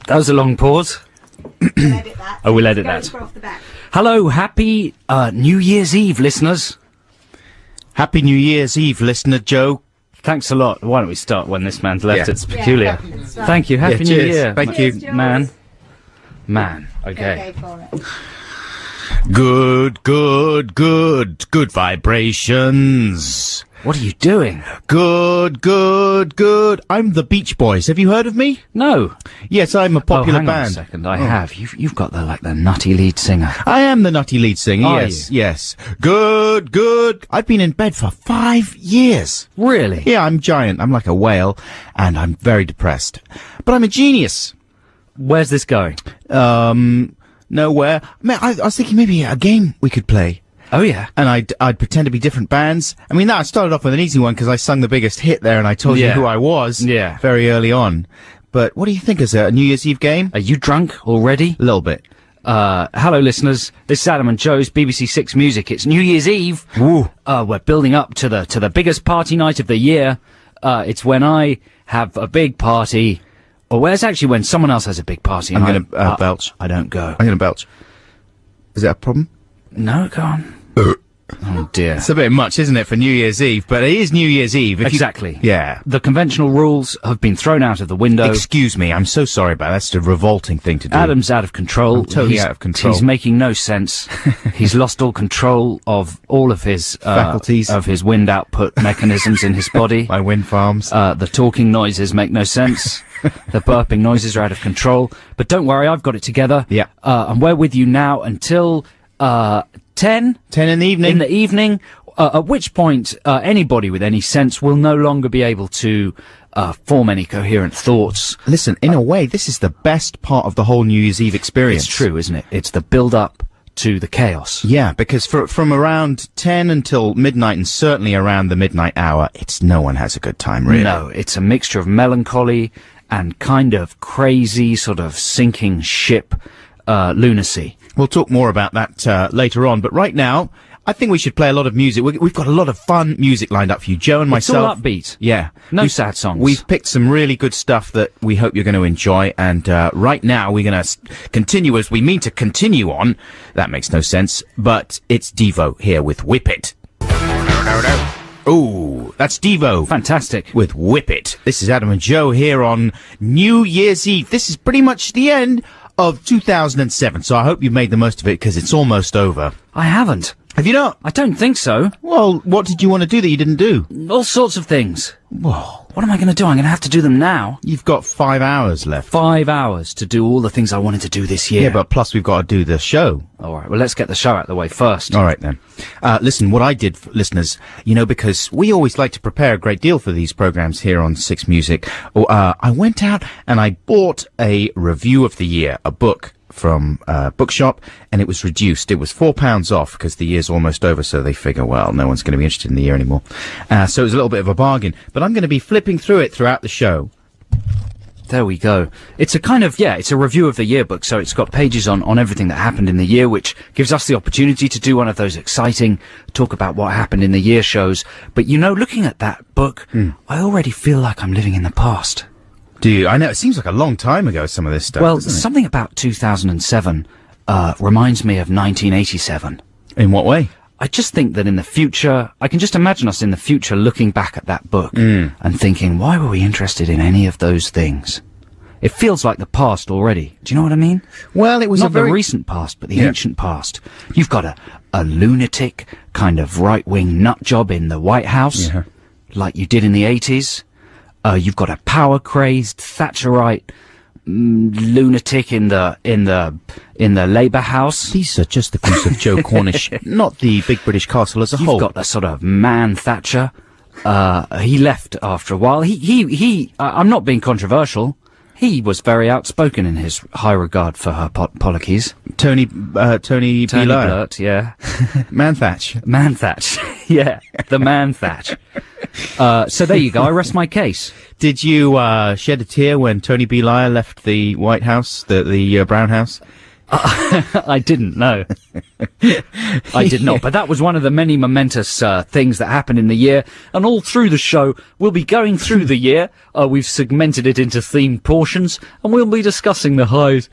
That was a long pause. We'll edit that. Oh, we'll edit Go that. for off the back. Hello, happy New Year's Eve, listeners. Happy New Year's Eve, listener Joe. Thanks a lot. Why don't we start when this man's left? Yeah. It's peculiar. Yeah, start. Thank you. Happy New cheers. Year. Thank Cheers, you. Jules. Man. Okay. Okay for it. Good vibrations. What are you doing? Good. I'm the Beach Boys. Have you heard of me? No. Yes, I'm a popular hang band. on a second. I have. You've got the nutty lead singer. I am the nutty lead singer. Are Yes. Good. I've been in bed for 5 years. Really? Yeah, I'm giant. I'm like a whale, and I'm very depressed. But I'm a genius. Where's this going? Nowhere. Man, I was thinking maybe a game we could play. Oh yeah. And I'd pretend to be different bands. I mean, I started off with an easy one because I sung the biggest hit there and I told you Yeah. who I was Yeah. very early on. But what do you think? Is it a New Year's Eve game? Are you drunk already? A little bit. Hello, listeners. This is Adam and Joe's BBC Six Music. It's New Year's Eve. Woo. We're building up to the biggest party night of the year. It's when I have a big party, or where's actually when someone else has a big party. I'm and gonna belch. I don't go. I'm gonna belch. Is that a problem? No, go on. Oh dear. It's a bit much, isn't it, for New Year's Eve? But it is New Year's Eve. If you- Exactly. Yeah. The conventional rules have been thrown out of the window. Excuse me. I'm so sorry about that. That's a revolting thing to do. Adam's out of control. I'm totally He's- out of control. He's making no sense. He's lost all control of all of his Faculties. of his wind output mechanisms in his body. My wind farms. The talking noises make no sense. The burping noises are out of control. But don't worry, I've got it together. Yeah. And we're with you now until 10 10 in the evening. in the evening. At which point, anybody with any sense will no longer be able to form any coherent thoughts. Listen, in a way, this is the best part of the whole New Year's Eve experience. It's true, isn't it? It's the build-up to the chaos. Yeah, because from around 10 until midnight, and certainly around the midnight hour, no one has a good time, really. No, it's a mixture of melancholy and kind of crazy, sort of sinking ship lunacy. We'll talk more about that later on, but right now, I think we should play a lot of music. We've got a lot of fun music lined up for you, Joe and It's all myself. upbeat. Yeah. No sad songs. We've picked some really good stuff that we hope you're going to enjoy, and right now we're going to continue as we mean to continue on. That makes no sense, but it's Devo here with Whip It. Ooh, that's Devo. Fantastic. With Whip It. This is Adam and Joe here on New Year's Eve. This is pretty much the end of 2007, so I hope you've made the most of it because it's almost over. I haven't. Have you not? I don't think so. Well, what did you want to do that you didn't do? All sorts of things. Whoa. What am I going to do? I'm going to have to do them now. You've got 5 hours left. 5 hours to do all the things I wanted to do this year. Yeah, but plus we've got to do the show. All right, well, let's get the show out of the way first. All right, then. Listen, what I did, listeners, because we always like to prepare a great deal for these programs here on Six Music, I went out and I bought a review of the year, a book from Bookshop, and it was reduced. It was £4 off because the year's almost over, so they figure, well, no one's going to be interested in the year anymore. So it was a little bit of a bargain. But I'm going to be flipping through it throughout the show. There we go. It's a kind of, it's a review of the yearbook, so it's got pages on everything that happened in the year, which gives us the opportunity to do one of those exciting talk about what happened in the year shows. But looking at that book, I already feel like I'm living in the past. Do you? I know, it seems like a long time ago, some of this stuff. Well, doesn't it? something about 2007 reminds me of 1987. In what way? I just think that in the future, I can just imagine us in the future looking back at that book and thinking, why were we interested in any of those things? It feels like the past already. Do you know what I mean? Well, it was Not a very the recent past, but the ancient past. You've got a lunatic kind of right-wing nut job in the White House, like you did in the 80s. You've got a power-crazed Thatcherite lunatic in the Labour House. These are just the views of Joe Cornish, not the big British castle as a whole. You've got the sort of man Thatcher. He left after a while. I'm not being controversial. He was very outspoken in his high regard for her policies. Tony Blair. Blurt, yeah. Man Thatch. Man Thatch. Yeah, the man Thatch. So there you go, I rest my case. Did you shed a tear when Tony B. Lyle left the White House, the Brown House? I didn't, no. I did not. But that was one of the many momentous things that happened in the year. And all through the show, we'll be going through the year. We've segmented it into themed portions, and we'll be discussing the highs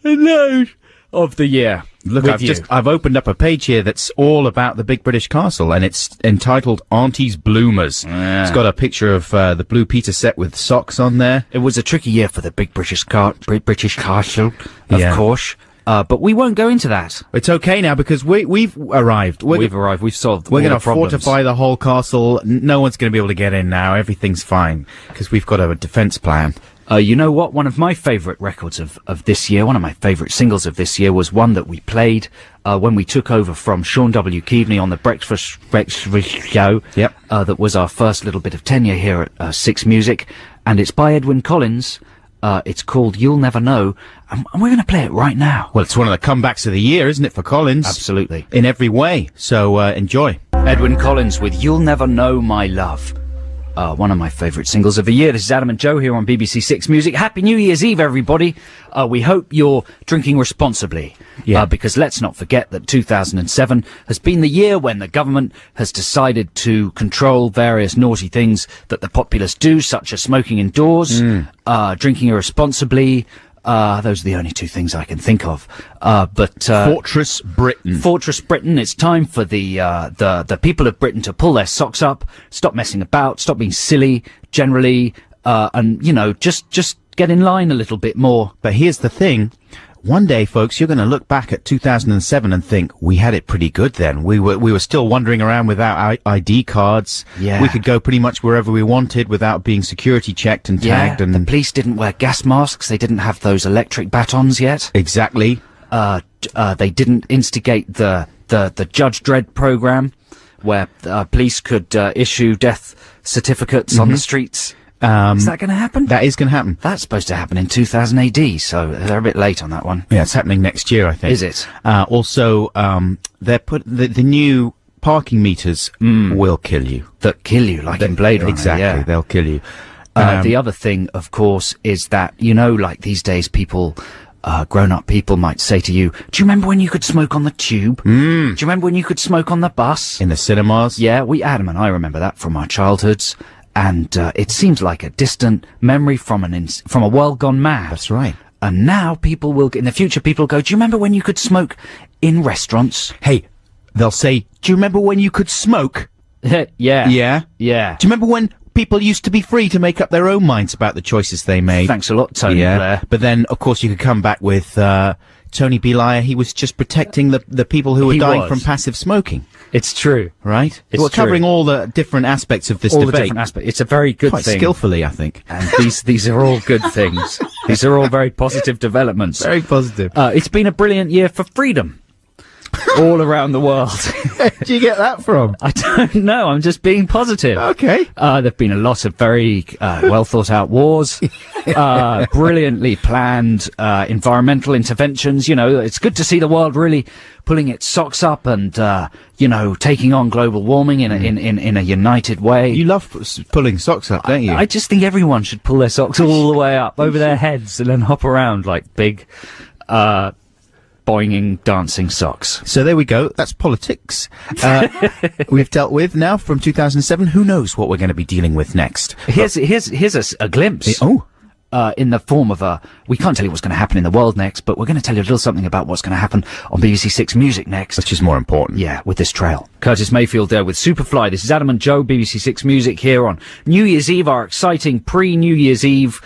and lows of the year. Look, I've opened up a page here that's all about the Big British Castle, and it's entitled Auntie's Bloomers. Yeah. It's got a picture of the Blue Peter set with socks on there. It was a tricky year for the Big British Castle, of Yeah. course. But we won't go into that. It's okay now because we've arrived. We've arrived. We've solved We're all going the to problems. fortify the whole castle. No one's going to be able to get in now. Everything's fine because we've got a defense plan. You know what? One of my favourite records of this year, one of my favourite singles of this year was one that we played when we took over from Sean W. Keaveney on the Breakfast Show. Yep. That was our first little bit of tenure here at Six Music. And it's by Edwyn Collins. It's called You'll Never Know. And we're going to play it right now. Well, it's one of the comebacks of the year, isn't it, for Collins? Absolutely. In every way. So enjoy. Edwyn Collins with You'll Never Know My Love. One of my favourite singles of the year. This is Adam and Joe here on BBC Six Music. Happy New Year's Eve, everybody. We hope you're drinking responsibly. Yeah. Because let's not forget that 2007 has been the year when the government has decided to control various naughty things that the populace do, such as smoking indoors, drinking irresponsibly. Those are the only two things I can think of. Fortress Britain. Fortress Britain. It's time for the people of Britain to pull their socks up, stop messing about, stop being silly generally, and just get in line a little bit more. But here's the thing. One day, folks, you're going to look back at 2007 and think, we had it pretty good then. We were still wandering around without ID cards. Yeah. We could go pretty much wherever we wanted without being security checked and tagged. And the police didn't wear gas masks. They didn't have those electric batons yet. Exactly. They didn't instigate the Judge Dredd program, where police could issue death certificates on the streets. Is that going to happen? That is going to happen. That's supposed to happen in 2000 AD, so they're a bit late on that one. Yeah, it's happening next year, I think. Is it? Also, they're the new parking meters will kill you. That kill you, like in Blade Runner. Exactly, yeah. they'll kill you. The other thing, of course, is that, like these days people, grown-up people might say to you, do you remember when you could smoke on the tube? Do you remember when you could smoke on the bus? In the cinemas? Yeah, Adam and I remember that from our childhoods. And it seems like a distant memory from a world gone mad. That's right. And now in the future, people go, do you remember when you could smoke in restaurants? Hey, they'll say, do you remember when you could smoke? Yeah. Yeah? Yeah. Do you remember when people used to be free to make up their own minds about the choices they made? Thanks a lot, Tony Blair. But then, of course, you could come back with Tony B. Liar. He was just protecting the people who were dying from passive smoking. It's true. Right? It's We're covering true. all the different aspects of this all debate. the different aspects. It's a very good Quite thing. skillfully, I think. And these are all good things. These are all very positive developments. Very positive. It's been a brilliant year for freedom. All around the world. Where do you get that from? I don't know. I'm just being positive. Okay. There've been a lot of very well thought out wars, brilliantly planned environmental interventions. It's good to see the world really pulling its socks up and taking on global warming in a united way. You love pulling socks up, don't you? I just think everyone should pull their socks all the way up over their heads and then hop around like big boinging dancing socks. So there we go. That's politics. We've dealt with now from 2007. Who knows what we're going to be dealing with next? Here's a glimpse. In the form of we can't tell you what's going to happen in the world next, but we're going to tell you a little something about what's going to happen on BBC Six Music next. Which is more important. Yeah, with this trail. Curtis Mayfield there with Superfly. This is Adam and Joe, BBC Six Music, here on New Year's Eve, our exciting pre-New Year's Eve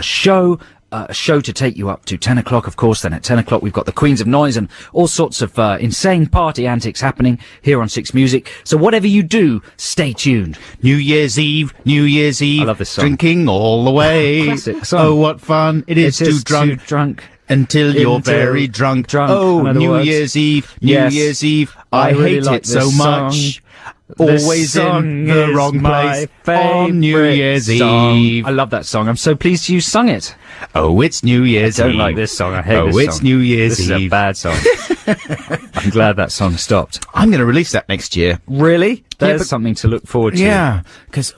show. A show to take you up to 10 o'clock, of course. Then at 10 o'clock, we've got the Queens of Noise and all sorts of insane party antics happening here on Six Music. So whatever you do, stay tuned. New Year's Eve. I love this song. Drinking all the way. Classic song. Oh, what fun it is to drunk. Until you're very drunk. Oh, New Year's Eve. Year's Eve. I really hate like it so this much. Always in the wrong place on New Year's Eve. I love that song. I'm so pleased you sung it. Oh, it's New Year's Eve. I don't like this song. I hate this song. Oh, it's New Year's Eve. This is a bad song. I'm glad that song stopped. I'm going to release that next year. Really? There's something to look forward to. Yeah, because,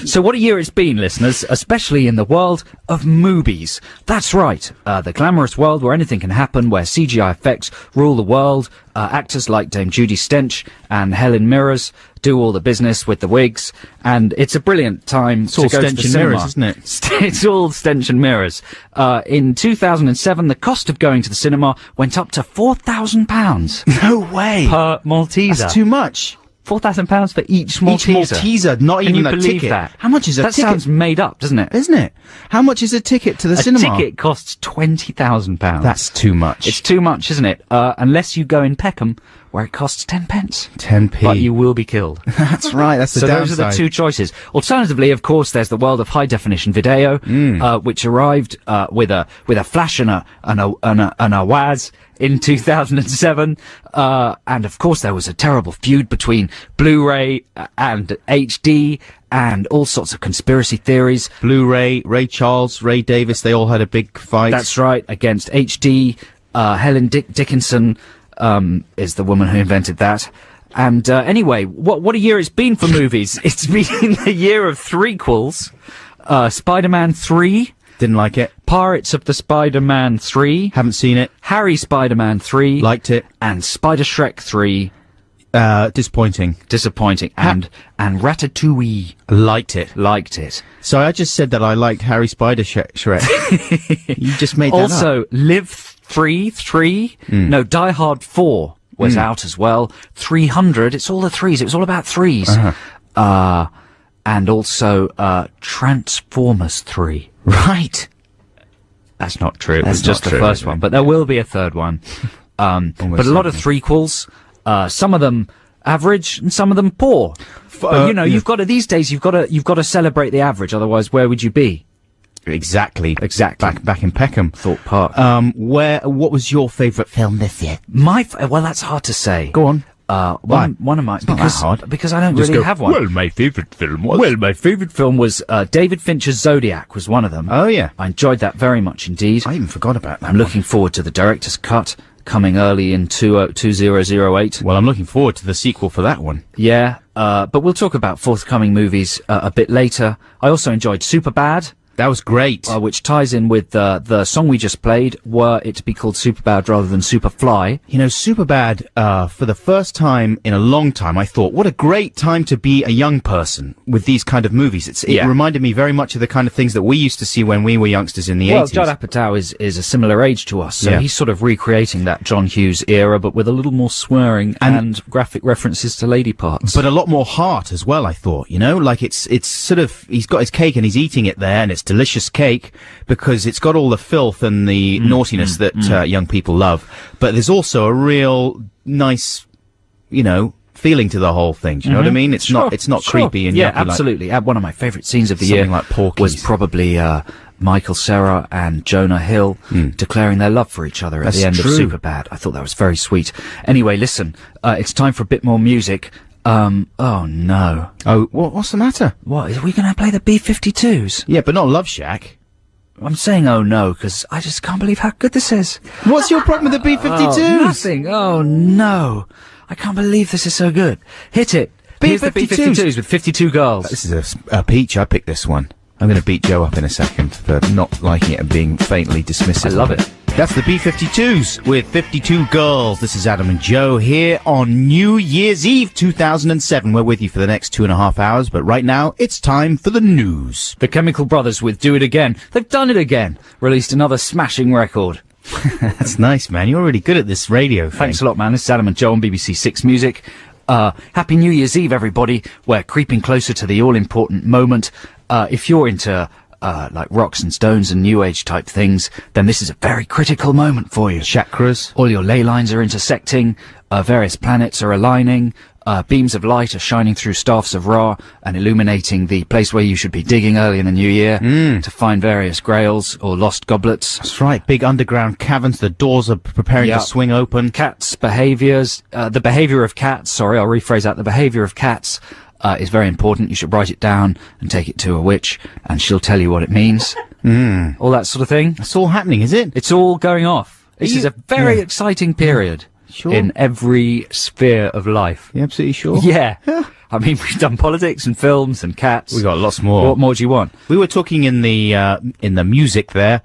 So what a year it's been, listeners, especially in the world of movies. That's right, the glamorous world where anything can happen, where CGI effects rule the world. Actors like Dame Judi Stench and Helen Mirren do all the business with the wigs, and it's a brilliant time to go to the cinema. Mirrors, isn't it? It's all Stench and Mirrors. In 2007, the cost of going to the cinema went up to £4,000 No way. per Malteser. That's too much. £4,000 for each Malteser. Each Malteser, not Can even you a believe ticket. that? How much is a that ticket? That sounds made up, doesn't it? Isn't it? How much is a ticket to the cinema? A ticket costs £20,000. That's too much. It's too much, isn't it? Unless you go in Peckham, where it costs 10p. 10p. But you will be killed. That's right, that's the So downside. those are the two choices. Alternatively, of course, there's the world of high-definition video, which arrived with a flash and a waz in 2007. And of course, there was a terrible feud between Blu-ray and HD and all sorts of conspiracy theories. Blu-ray, Ray Charles, Ray Davis, they all had a big fight. That's right, against HD. Helen Dickinson is the woman who invented that. And anyway, what a year it's been for movies. It's been the year of threequels. Spider-Man 3. Didn't like it. Pirates of the Spider-Man 3. Haven't seen it. Harry Spider-Man 3. Liked it. And Spider-Shrek 3. Disappointing. Disappointing. And Ratatouille. Liked it. Liked it. So I just said that I liked Harry Spider-Shrek. You just made that up. Also, Live 3. No, Die Hard 4 was out as well. 300. It's all the threes. It was all about threes. And also, Transformers 3. Right. That's not true. That's It's just not the true, first one, but there will be a third one. But a lot of threequels. Some of them average and some of them poor. But you've got to these days. You've got to celebrate the average. Otherwise, where would you be? Exactly. Exactly. Back in Peckham. Thorpe Park. What was your favourite film this year? Well, that's hard to say. Go on. One of my because I don't Just really go, have one. Well, my favourite film was. Well, my favourite film was David Fincher's Zodiac was one of them. Oh yeah, I enjoyed that very much indeed. I even forgot about that. I'm looking forward to the director's cut coming early in 2008. Well, I'm looking forward to the sequel for that one. Yeah, but we'll talk about forthcoming movies a bit later. I also enjoyed Superbad. That was great. Which ties in with the song we just played, were it to be called Superbad rather than Superfly. You know, Superbad, for the first time in a long time, I thought, what a great time to be a young person with these kind of movies. It reminded me very much of the kind of things that we used to see when we were youngsters in the 80s. Well, Judd Apatow is a similar age to us, so he's sort of recreating that John Hughes era, but with a little more swearing and graphic references to lady parts. But a lot more heart as well, I thought, like it's sort of, he's got his cake and he's eating it there, and it's delicious cake because it's got all the filth and the naughtiness that young people love. But there's also a real nice, feeling to the whole thing. Do you know what I mean? It's not creepy and yucky. Absolutely. One of my favourite scenes of the year like Porky's was probably Michael Cera and Jonah Hill declaring their love for each other at the end of Superbad. I thought that was very sweet. Anyway, listen, it's time for a bit more music. Oh no. Oh, what's the matter? What, are we going to play the B-52s? Yeah, but not Love Shack. I'm saying oh no, because I just can't believe how good this is. What's your problem with the B-52s? Oh, nothing. Oh no. I can't believe this is so good. Hit it. Here's the B-52s with 52 girls. This is a peach. I picked this one. I'm going to beat Joe up in a second for not liking it and being faintly dismissive. I love it. That's the B-52s with 52 girls. This is Adam and Joe here on New Year's Eve 2007. We're with you for the next 2.5 hours, but right now it's time for the news. The Chemical Brothers with Do It Again. They've done it again. Released another smashing record. That's nice, man. You're really good at this radio thing. Thanks a lot, man. This is Adam and Joe on BBC Six Music. Happy New Year's Eve, everybody. We're creeping closer to the all-important moment. If you're into like rocks and stones and new age type things, then this is a very critical moment for you. Chakras. All your ley lines are intersecting, various planets are aligning, beams of light are shining through staffs of Ra and illuminating the place where you should be digging early in the new year to find various grails or lost goblets. That's right, big underground caverns, the doors are preparing to swing open. Cats' behaviours, the behaviour of cats, I'll rephrase that, the behaviour of cats is very important. You should write it down and take it to a witch, and she'll tell you what it means. All that sort of thing. It's all happening, is it? It's all going off. This is a very exciting period Sure. in every sphere of life. You absolutely sure? Yeah. I mean, we've done politics and films and cats. We got lots more. What more do you want? We were talking in the music there.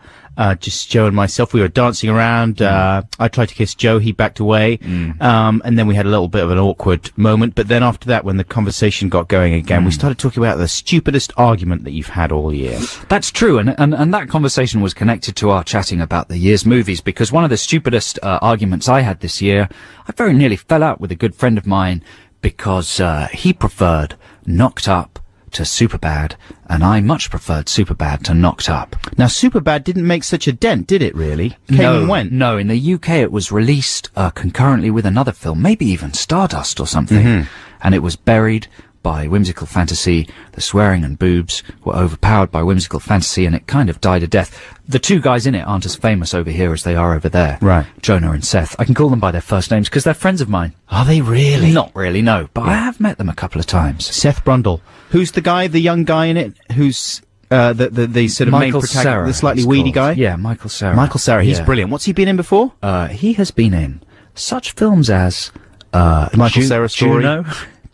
Just Joe and myself, we were dancing around. I tried to kiss Joe, he backed away. And then we had a little bit of an awkward moment. But then after that, when the conversation got going again, we started talking about the stupidest argument that you've had all year. That's true. And that conversation was connected to our chatting about the year's movies, because one of the stupidest arguments I had this year, I very nearly fell out with a good friend of mine because he preferred Knocked Up to Superbad, and I much preferred Superbad to Knocked Up. Now, Superbad didn't make such a dent, did it, really? Came and went. No, in the UK it was released concurrently with another film, maybe even Stardust or something, and it was buried by whimsical fantasy. The swearing and boobs were overpowered by whimsical fantasy, and it kind of died a death. The two guys in it aren't as famous over here as they are over there. Right. Jonah and Seth. I can call them by their first names because they're friends of mine. Are they really? Not really, no, but I have met them a couple of times. Seth Brundle. Who's the guy, the young guy in it? Who's the sort of Michael main protagonist, Cera, the slightly weedy guy? Yeah, Michael Cera. Michael Cera, he's brilliant. What's he been in before? He has been in such films as Michael Cera story.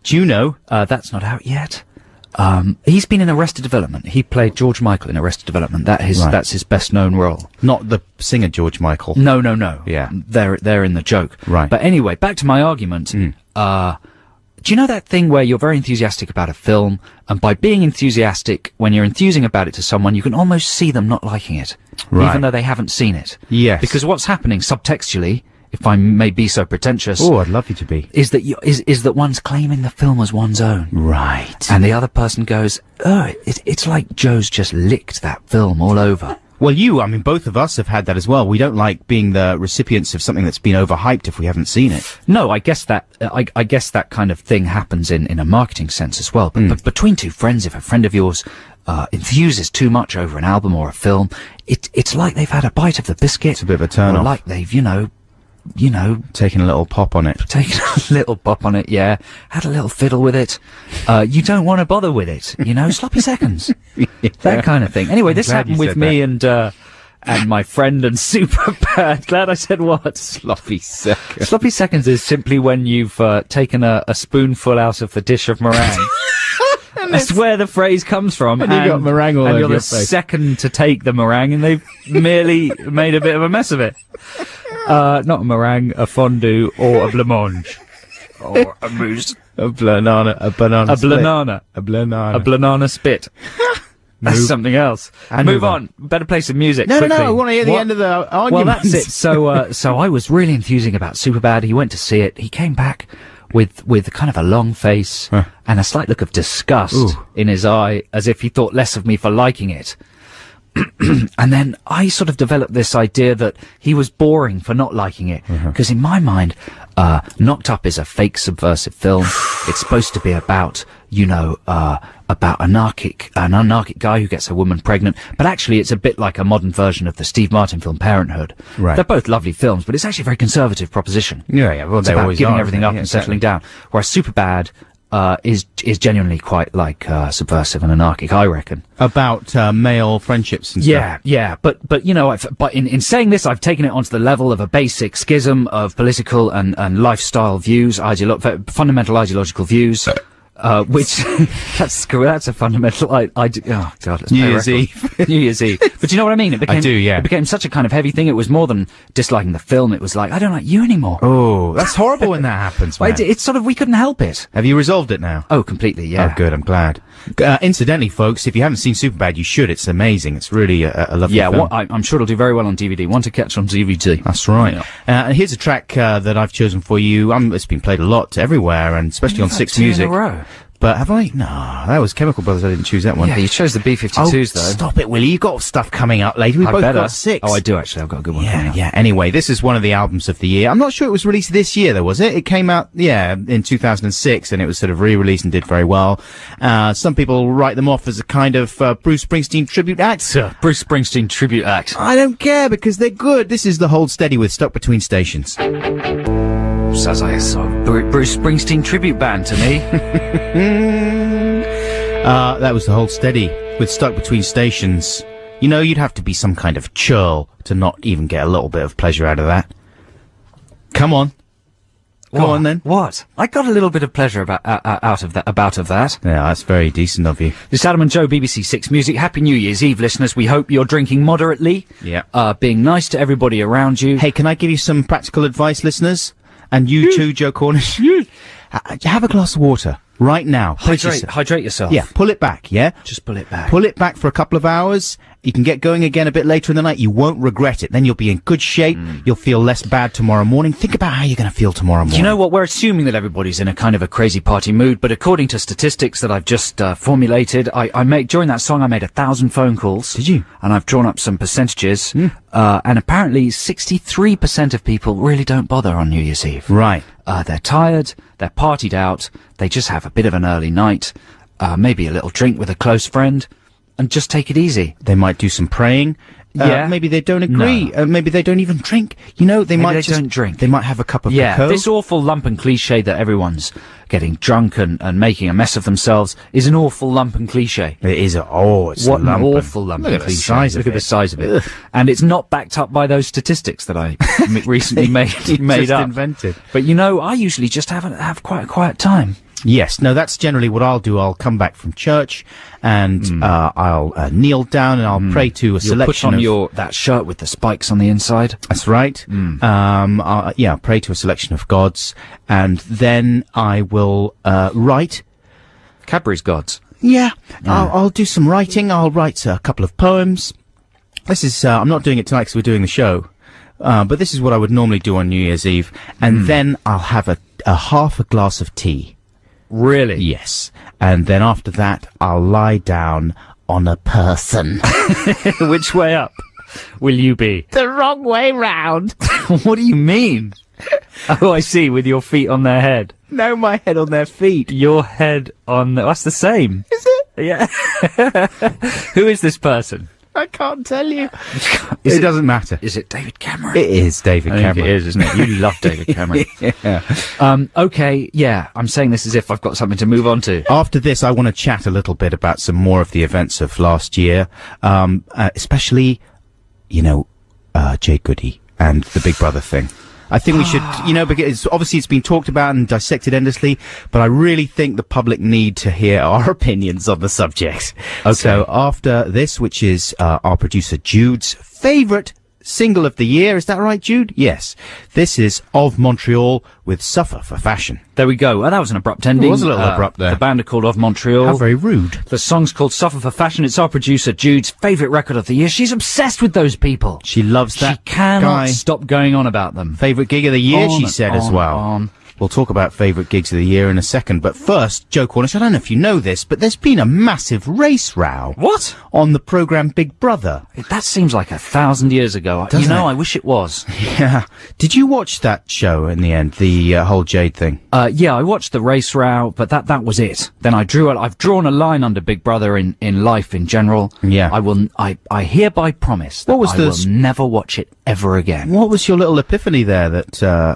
Juno. That's not out yet. He's been in Arrested Development. He played George Michael in Arrested Development. That's his best known role. Not the singer George Michael. No. Yeah. They're in the joke. Right. But anyway, back to my argument. Do you know that thing where you're very enthusiastic about a film, and by being enthusiastic, when you're enthusing about it to someone, you can almost see them not liking it, even though they haven't seen it? Yes. Because what's happening subtextually, if I may be so pretentious, oh, I'd love you to be, is that one's claiming the film as one's own, right? And the other person goes, "Oh, it's like Joe's just licked that film all over." Well, both of us have had that as well. We don't like being the recipients of something that's been overhyped if we haven't seen it. No, I guess that I guess that kind of thing happens in a marketing sense as well. But between two friends, if a friend of yours enthuses too much over an album or a film, it's like they've had a bite of the biscuit. It's a bit of a turn off. Like they've taking a little pop on it. Taking a little pop on it, yeah. Had a little fiddle with it. You don't want to bother with it, sloppy seconds. Yeah. That kind of thing. Anyway, this happened with me and my friend and Superbad. Glad I said what? Sloppy seconds. Sloppy seconds is simply when you've taken a spoonful out of the dish of meringue. That's where the phrase comes from. And you got meringue all over your your face. And you're the face. second to take the meringue, and they've merely made a bit of a mess of it. Not a meringue, a fondue, or a blancmange. Or a mousse. A banana. A banana spit. That's something else. And move on. Better play some music. No, quickly. I want to hear the end of the argument. Well, that's it. So I was really enthusing about Superbad. He went to see it. He came back with kind of a long face and a slight look of disgust in his eye, as if he thought less of me for liking it. And then I sort of developed this idea that he was boring for not liking it, because in my mind, Knocked Up is a fake subversive film. It's supposed to be about, about an anarchic guy who gets a woman pregnant, but actually it's a bit like a modern version of the Steve Martin film Parenthood. Right. They're both lovely films, but it's actually a very conservative proposition. Yeah. Well, It's they about always giving are, everything up and settling down. Whereas Superbad is genuinely quite like subversive and anarchic, I reckon. About male friendships and stuff. Yeah. But in saying this, I've taken it onto the level of a basic schism of political and lifestyle views, fundamental ideological views. Which that's a fundamental. Oh God, let's New Year's Eve. New Year's Eve. But you know what I mean? It became, I do, yeah. It became such a kind of heavy thing. It was more than disliking the film. It was like, I don't like you anymore. Oh, that's horrible when that happens, man. It's sort of, we couldn't help it. Have you resolved it now? Oh, completely, yeah. Oh, good. I'm glad. Incidentally, folks, if you haven't seen Superbad, you should. It's amazing. It's really a lovely film. Yeah, I'm sure it'll do very well on DVD. One to catch on DVD. That's right. Yeah. And here's a track that I've chosen for you. It's been played a lot everywhere, and especially on Six Music. In a row. But have I? No, that was Chemical Brothers. I didn't choose that one. Yeah, you chose the B-52s, though. Stop it, Willie. You've got stuff coming up later. We've both got 6. Oh, I do, actually. I've got a good one coming up. Yeah. Anyway, this is one of the albums of the year. I'm not sure it was released this year, though, was it? It came out, in 2006, and it was sort of re-released and did very well. Some people write them off as a kind of Bruce Springsteen tribute act. Bruce Springsteen tribute act. I don't care, because they're good. This is the Hold Steady with Stuck Between Stations. Sounds like a Bruce Springsteen tribute band to me. That was the Hold Steady with Stuck Between Stations. You'd have to be some kind of churl to not even get a little bit of pleasure out of that. Come on. Go on then. What? I got a little bit of pleasure out of that. Yeah, that's very decent of you. This is Adam and Joe, BBC Six Music. Happy New Year's Eve, listeners. We hope you're drinking moderately. Yeah. Being nice to everybody around you. Hey, can I give you some practical advice, listeners? And you too, Joe Cornish. Have a glass of water right now. Hydrate yourself. Yeah, pull it back, yeah? Just pull it back. Pull it back for a couple of hours. You can get going again a bit later in the night. You won't regret it. Then you'll be in good shape. You'll feel less bad tomorrow morning. Think about how you're going to feel tomorrow morning. You know what? We're assuming that everybody's in a kind of a crazy party mood, but according to statistics that I've just formulated, during that song I made 1,000 phone calls. Did you? And I've drawn up some percentages, and apparently 63% of people really don't bother on New Year's Eve. Right. They're tired, they're partied out, they just have a bit of an early night, maybe a little drink with a close friend, and just take it easy. They might do some praying. Yeah. Maybe they don't agree. No. Maybe they don't even drink. You know, they might just don't drink. They might have a cup of Yeah, cocoa. this awful lump and cliche that everyone's getting drunk and making a mess of themselves is an awful lump and cliche. It is. It's What a lump. an awful lump Look and at the cliche. size of Look at it. the size of it. And it's not backed up by those statistics that I recently made just up. invented. But you know, I usually just have quite a quiet time. Yes, no, that's generally what I'll do. I'll come back from church and I'll kneel down and I'll pray to a You'll selection put on of... that shirt with the spikes on the inside. That's right. I'll pray to a selection of gods, and then I will write. Cadbury's gods. Yeah, I'll do some writing. I'll write a couple of poems. This is I'm not doing it tonight because we're doing the show, but this is what I would normally do on New Year's Eve, and then I'll have a half a glass of tea. Really? Yes, and then after that I'll lie down on a person. Which way up will you be? The wrong way round. What do you mean? Oh, I see, with your feet on their head. No, my head on their feet. Your head on... That's the same. Is it? Yeah. Who is this person? I can't tell you. It doesn't matter. Is it David Cameron? It is David I Cameron. think it is, isn't it? You love David Cameron. Yeah. Okay, yeah, I'm saying this as if I've got something to move on to. After this, I want to chat a little bit about some more of the events of last year, especially, Jade Goody and the Big Brother thing. I think we should, because obviously it's been talked about and dissected endlessly, but I really think the public need to hear our opinions on the subject. Okay. So after this, which is our producer Jude's favourite single of the year, is that right, Jude? Yes. This is Of Montreal with Suffer for Fashion. There we go. Well, that was an abrupt ending. It was a little abrupt there. The band are called Of Montreal. How very rude. The song's called Suffer for Fashion. It's our producer Jude's favourite record of the year. She's obsessed with those people. She loves that She cannot guy. stop going on about them. Favourite gig of the year, On she and said as on well. and on. We'll talk about favourite gigs of the year in a second, but first, Joe Cornish, I don't know if you know this, but there's been a massive race row. What? On the programme Big Brother. That seems like 1,000 years ago. Doesn't it? I wish it was. Yeah. Did you watch that show in the end, the whole Jade thing? Yeah, I watched the race row, but that was it. Then I've drawn a line under Big Brother in life in general. Yeah. I hereby promise that What was I will never watch it ever again. What was your little epiphany there that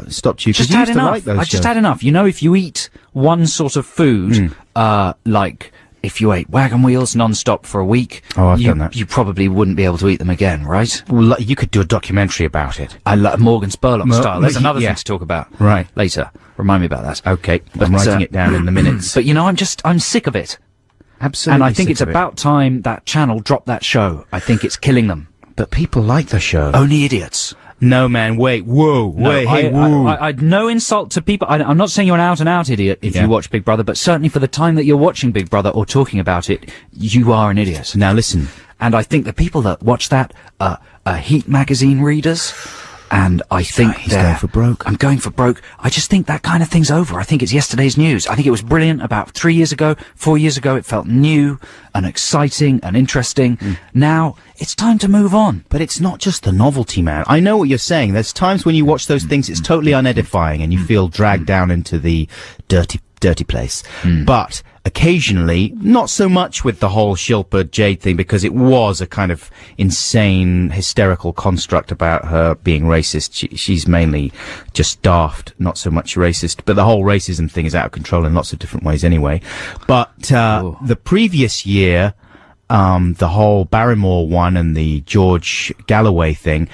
stopped you? 'Cause Just you had used to enough. like those I just shows. had enough. If you eat one sort of food, like if you ate wagon wheels non-stop for a week, Oh, I've done that. you probably wouldn't be able to eat them again, right? Well, you could do a documentary about it. I like Morgan Spurlock style. There's another yeah. thing to talk about. Right. Later. Remind me about that. Okay, But, I'm writing it down in the minutes. But I'm sick of it. Absolutely. And I think sick it's of it. about time that channel dropped that show. I think it's killing them. But people like the show. Only idiots. No, man, wait, whoa, No, wait, hey, whoa. I'd no insult to people. I'm not saying you're an out-and-out idiot if Yeah. you watch Big Brother, but certainly for the time that you're watching Big Brother or talking about it, you are an idiot. Now listen. And I think the people that watch that are Heat magazine readers. And I think he's going for broke. I'm going for broke. I just think that kind of thing's over. I think it's yesterday's news. I think it was brilliant about 3 years ago, 4 years ago. It felt new and exciting and interesting. Now it's time to move on. But it's not just the novelty, man. I know what you're saying. There's times when you watch those things, it's totally unedifying and you feel dragged down into the dirty place. But occasionally, not so much with the whole Shilpa Jade thing, because it was a kind of insane, hysterical construct about her being racist. She's mainly just daft, not so much racist. But the whole racism thing is out of control in lots of different ways anyway. But the previous year, the whole Barrymore one and the George Galloway thing,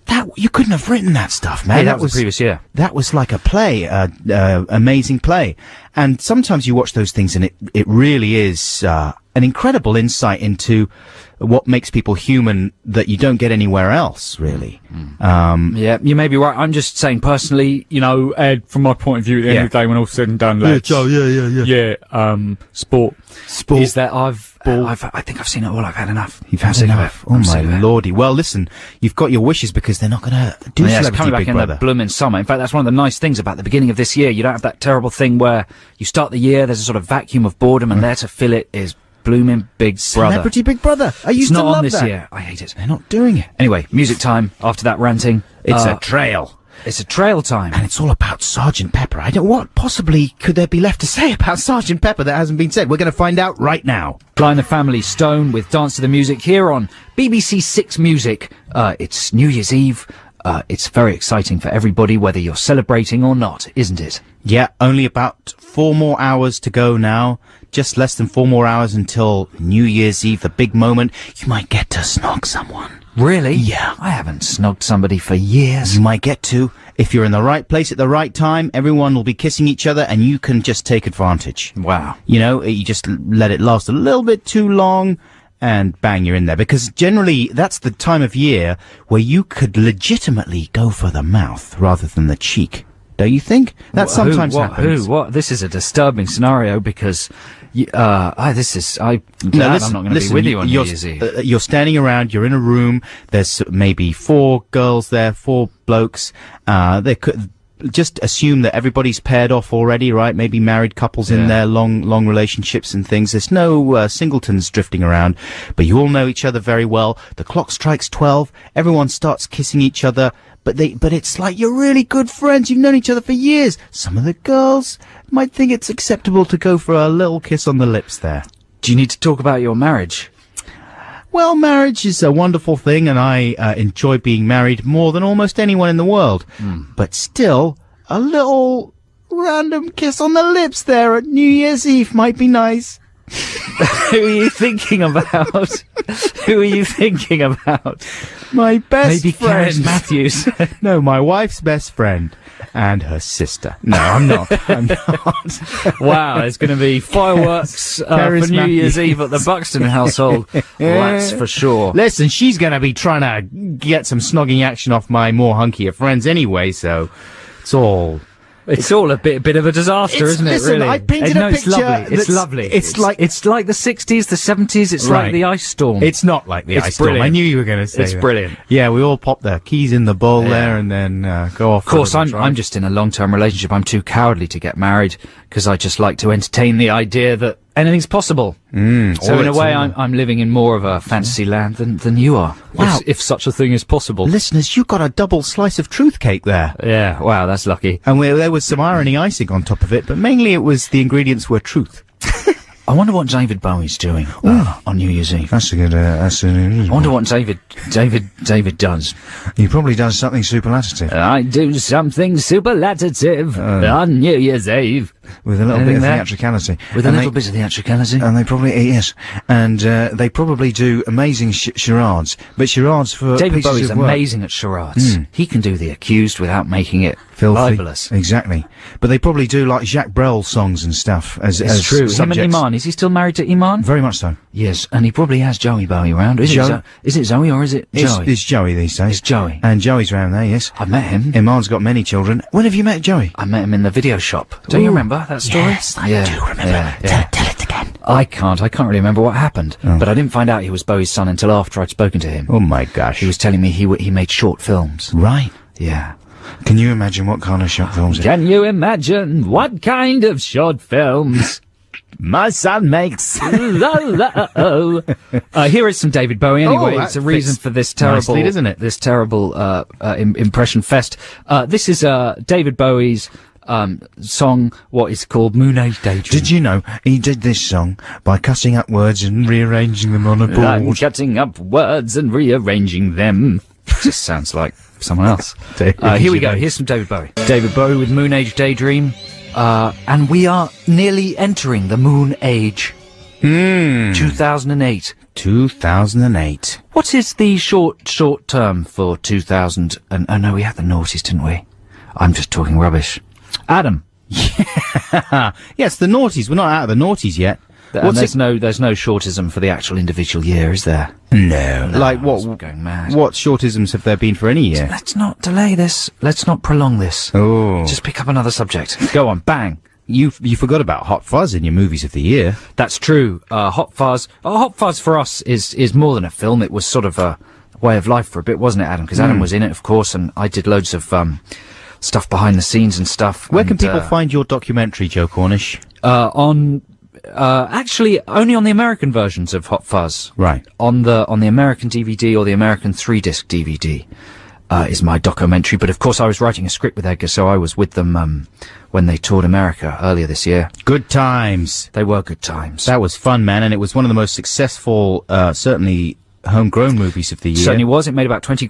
That you couldn't have written that stuff, man. Hey, that was the previous year. That was like a play, amazing play. And sometimes you watch those things, and it really is an incredible insight into what makes people human that you don't get anywhere else, really. Yeah, you may be right. I'm just saying personally, You know, Ed, from my point of view, at the end of the day, when all's said and done, lads, sport. is that I think I've seen it all. I've had enough. You've had enough. Oh my lordy. Well, listen, you've got your wishes because they're not going to do it's Celebrity coming back Big in Brother. the blooming summer. In fact, that's one of the nice things about the beginning of this year. You don't have that terrible thing where you start the year, there's a sort of vacuum of boredom, and there to fill it is blooming Big Brother. Celebrity Big Brother. I used It's to not love on this that. year. I hate it. They're not doing it. Anyway, music time after that ranting. It's a trail. It's a trail time. And it's all about Sergeant Pepper. What possibly could there be left to say about Sergeant Pepper that hasn't been said? We're going to find out right now. Blind the Family Stone with Dance to the Music here on BBC Six Music. It's New Year's Eve. It's very exciting for everybody, whether you're celebrating or not, isn't it? Yeah, only about 4 more hours to go now. Just less than 4 more hours until New Year's Eve, the big moment. You might get to snog someone. Really? Yeah. I haven't snogged somebody for years. You might get to. If you're in the right place at the right time, everyone will be kissing each other and you can just take advantage. Wow. You know, you just let it last a little bit too long and bang, you're in there. Because generally, that's the time of year where you could legitimately go for the mouth rather than the cheek. Don't you think? That sometimes happens. What? This is a disturbing scenario because, I'm not going to be with you on New Year's Eve. You're standing around, you're in a room, there's maybe 4 girls there, 4 blokes, they could just assume that everybody's paired off already, right? Maybe married couples in there, long relationships and things. There's no singletons drifting around, but you all know each other very well. The clock strikes 12, everyone starts kissing each other, but it's like you're really good friends. You've known each other for years. Some of the girls might think it's acceptable to go for a little kiss on the lips there. Do you need to talk about your marriage? Well, marriage is a wonderful thing, and I enjoy being married more than almost anyone in the world. But still, a little random kiss on the lips there at New Year's Eve might be nice. Who are you thinking about? Who are you thinking about? My best Maybe friend. Karen Matthews. No, my wife's best friend and her sister. No, I'm not. I'm not. Wow, there's going to be fireworks for Paris New Year's Matthews. Eve at the Buxton household. That's for sure. Listen, she's going to be trying to get some snogging action off my more hunkier friends anyway, so it's all... It's all a bit of a disaster, isn't it? Listen, really? I painted no, a picture. It's lovely. It's lovely. It's like the 60s, the 70s. It's Right. like the ice storm. It's not like the It's ice storm. brilliant. I knew you were going to say It's that. brilliant. Yeah, we all pop the keys in the bowl there and then go off. Of course, I'm just in a long-term relationship. I'm too cowardly to get married because I just like to entertain the idea that anything's possible. So in a way, I'm living in more of a fantasy land than you are. Wow. If such a thing is possible. Listeners, you got a double slice of truth cake there. Yeah, wow, that's lucky. And there was some irony icing on top of it, but mainly it was the ingredients were truth. I wonder what David Bowie's doing on New Year's Eve. That's a good. I wonder what David does. He probably does something superlative I do something superlative on New Year's Eve. with a little Anything bit of there? theatricality. With a And little bit of theatricality. And they probably they probably do amazing charades, but charades for David pieces Bowie's of work. amazing at charades. He can do the accused without making it Filthy. libelous. Exactly. But they probably do like Jacques Brel songs and stuff as It's true. Him and subjects. Iman. Is he still married to Iman? Very much so. Yes, and he probably has Joey Bowie around. Is it Zoe or is it Joey? It's Joey these days. It's Joey. And Joey's round there, yes. I've met him. Iman's got many children. When have you met Joey? I met him in the video shop. Don't you remember that story? Yes, I do remember. Yeah. Tell it again. I can't really remember what happened. But I didn't find out he was Bowie's son until after I'd spoken to him. Oh my gosh. He was telling me he made short films. Right. Yeah. Can you imagine what kind of short films it? Can you imagine what kind of short films My son makes. Here is some David Bowie anyway. that It's a reason fits for this terrible, nicely, doesn't it? This terrible impression fest. This is David Bowie's song, what is called Moon Age Daydream. Did you know he did this song by cutting up words and rearranging them on a I'm board? cutting up words and rearranging them. Just sounds like someone else. David Here we go. Gervais. Here's some David Bowie. David Bowie with Moon Age Daydream. And we are nearly entering the Moon Age. 2008. 2008. What is the short term for 2000? And oh no, we had the noughties, didn't we? I'm just talking rubbish. Adam. Yes, the noughties. We're not out of the noughties yet. And there's no shortism for the actual individual year, is there? No. Like what? I'm going mad. What shortisms have there been for any year? Let's not delay this. Let's not prolong this. Oh. Just pick up another subject. Go on, bang. You forgot about Hot Fuzz in your movies of the year. That's true. Hot Fuzz. Hot Fuzz for us is more than a film. It was sort of a way of life for a bit, wasn't it, Adam? Because Adam was in it, of course, and I did loads of stuff behind the scenes and stuff. Where can people find your documentary, Joe Cornish? Actually, only on the American versions of Hot Fuzz. Right. On the American DVD or the American 3-disc DVD. Is my documentary, but of course I was writing a script with Edgar, so I was with them when they toured America earlier this year. Good times. They were good times. That was fun, man, and it was one of the most successful, certainly homegrown movies of the year. Certainly was. It made about 20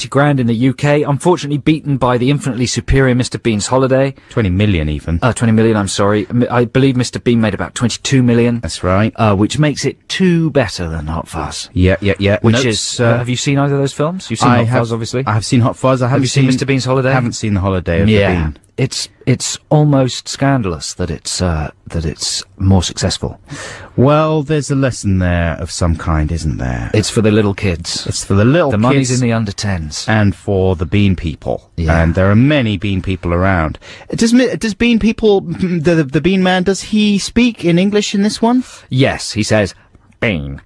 grand in the UK. Unfortunately beaten by the infinitely superior Mr. Bean's Holiday. 20 million even. 20 million, I'm sorry. I believe Mr. Bean made about 22 million. That's right. Which makes it two better than Hot Fuzz. Yeah. Which is, have you seen either of those films? You've seen Hot Fuzz, obviously. I have seen Hot Fuzz. Have you seen Mr. Bean's Holiday? I haven't seen The Holiday of the Bean. It's almost scandalous that it's more successful. Well, there's a lesson there of some kind, isn't there? It's for the little kids. It's for the little kids. The money's in the under 10s. And for the Bean people. Yeah. And there are many Bean people around. Does Bean people, the Bean Man, does he speak in English in this one? Yes, he says, Bean.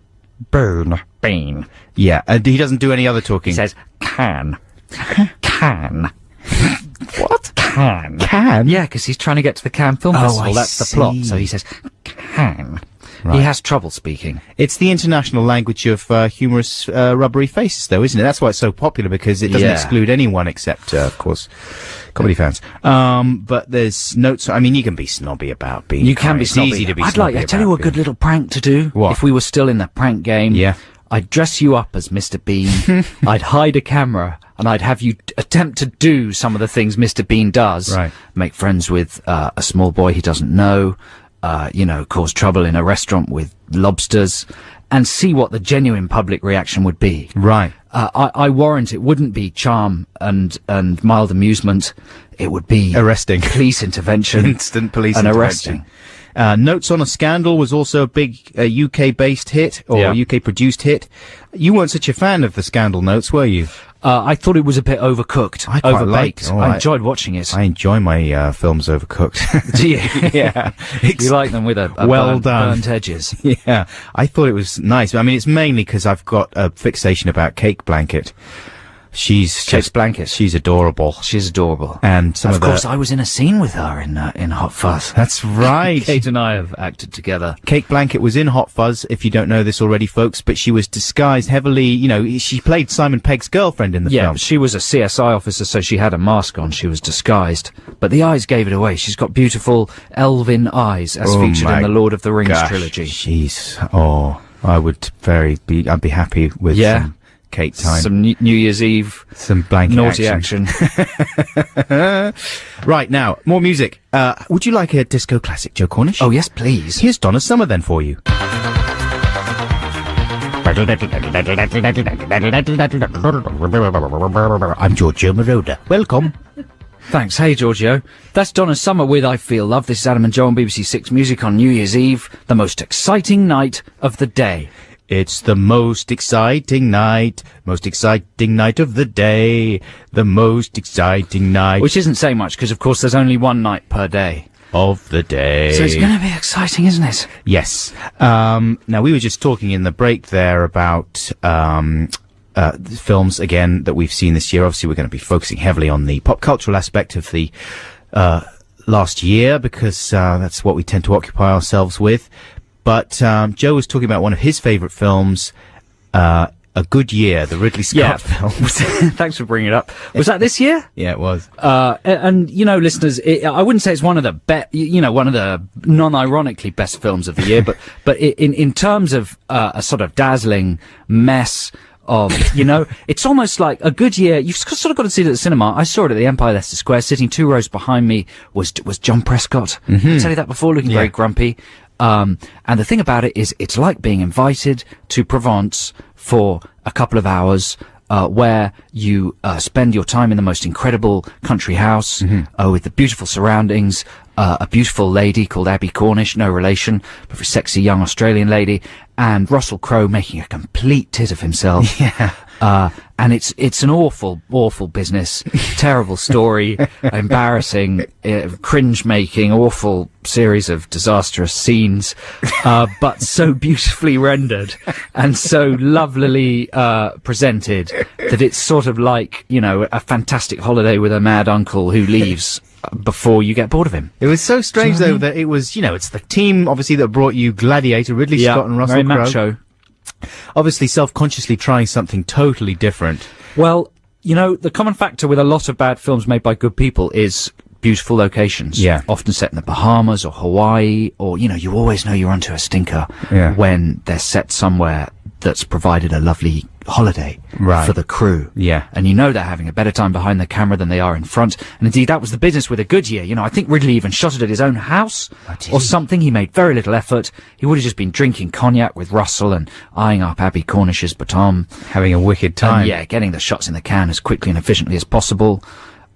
Burn. Bean. Yeah, and he doesn't do any other talking. He says, can. Can. What? Can. Can? Yeah, because he's trying to get to the Cannes Film Festival. That's the plot. So he says, can. Right. He has trouble speaking. It's the international language of humorous, rubbery faces, though, isn't it? That's why it's so popular, because it doesn't exclude anyone except, of course, comedy fans. But there's notes. I mean, you can be snobby about being. You can be snobby. It's easy to be snobby. I tell you a good little prank to do. What? If we were still in the prank game. Yeah. I'd dress you up as Mr. Bean. I'd hide a camera, and I'd have you attempt to do some of the things Mr. Bean does. Right. Make friends with a small boy he doesn't know. Cause trouble in a restaurant with lobsters, and see what the genuine public reaction would be. Right. I warrant it wouldn't be charm and mild amusement. It would be arresting, police intervention, instant police and intervention. Arresting. Notes on a Scandal was also a big UK-based hit, or UK-produced hit. You weren't such a fan of the Scandal Notes, were you? I thought it was a bit overcooked, I quite overbaked. liked. I enjoyed watching it. I enjoy my films overcooked. Do you? Yeah. You like them with a burnt edges. Yeah. I thought it was nice. I mean, it's mainly because I've got a fixation about Cate Blanchett. She's adorable. She's adorable. And of course, I was in a scene with her in Hot Fuzz. That's right. Kate and I have acted together. Cate Blanchett was in Hot Fuzz, if you don't know this already, folks, but she was disguised heavily, she played Simon Pegg's girlfriend in the film. Yeah, she was a CSI officer, so she had a mask on, she was disguised. But the eyes gave it away. She's got beautiful elven eyes, as featured in the Lord of the Rings trilogy. I'd be happy with some Cate time. Some New Year's Eve. Some blanket naughty action. Right, now, more music. Would you like a disco classic, Joe Cornish? Oh, yes, please. Here's Donna Summer then for you. I'm Giorgio Moroder. Welcome. Thanks. Hey, Giorgio. That's Donna Summer with I Feel Love. This is Adam and Joe on BBC Six Music on New Year's Eve, the most exciting night of the day. It's the most exciting night of the day, the most exciting night. Which isn't saying much, because of course there's only one night per day. Of the day. So it's going to be exciting, isn't it? Yes. Now, we were just talking in the break there about films, again, that we've seen this year. Obviously, we're going to be focusing heavily on the pop cultural aspect of the last year, because that's what we tend to occupy ourselves with. But Joe was talking about one of his favourite films, A Good Year, the Ridley Scott film. Thanks for bringing it up. Was that this year? Yeah, it was. And listeners, I wouldn't say it's one of the one of the non-ironically best films of the year, but in terms of a sort of dazzling mess of, it's almost like A Good Year. You've sort of got to see it at the cinema. I saw it at the Empire Leicester Square. Sitting 2 rows behind me was John Prescott. I tell you that before, looking very grumpy. And the thing about it is, it's like being invited to Provence for a couple of hours, where you spend your time in the most incredible country house, with the beautiful surroundings, a beautiful lady called Abby Cornish, no relation, but a sexy young Australian lady, and Russell Crowe making a complete tit of himself. Yeah. And it's an awful business, terrible story, embarrassing, cringe-making, awful series of disastrous scenes, but so beautifully rendered and so lovelily presented that it's sort of like, you know, a fantastic holiday with a mad uncle who leaves before you get bored of him. It was so strange, though, that it was, you know, it's the team, obviously, that brought you Gladiator, Ridley Scott and Russell very Crowe. macho. Obviously, self-consciously trying something totally different. Well, you know, the common factor with a lot of bad films made by good people is beautiful locations. Yeah. Often set in the Bahamas or Hawaii, or, you know, you always know you're onto a stinker when they're set somewhere that's provided a lovely holiday for the crew. Yeah. And you know they're having a better time behind the camera than they are in front. And indeed, that was the business with A Good Year. You know, I think Ridley even shot it at his own house or something. He made very little effort. He would have just been drinking cognac with Russell and eyeing up Abby Cornish's baton. Having a wicked time. And, getting the shots in the can as quickly and efficiently as possible.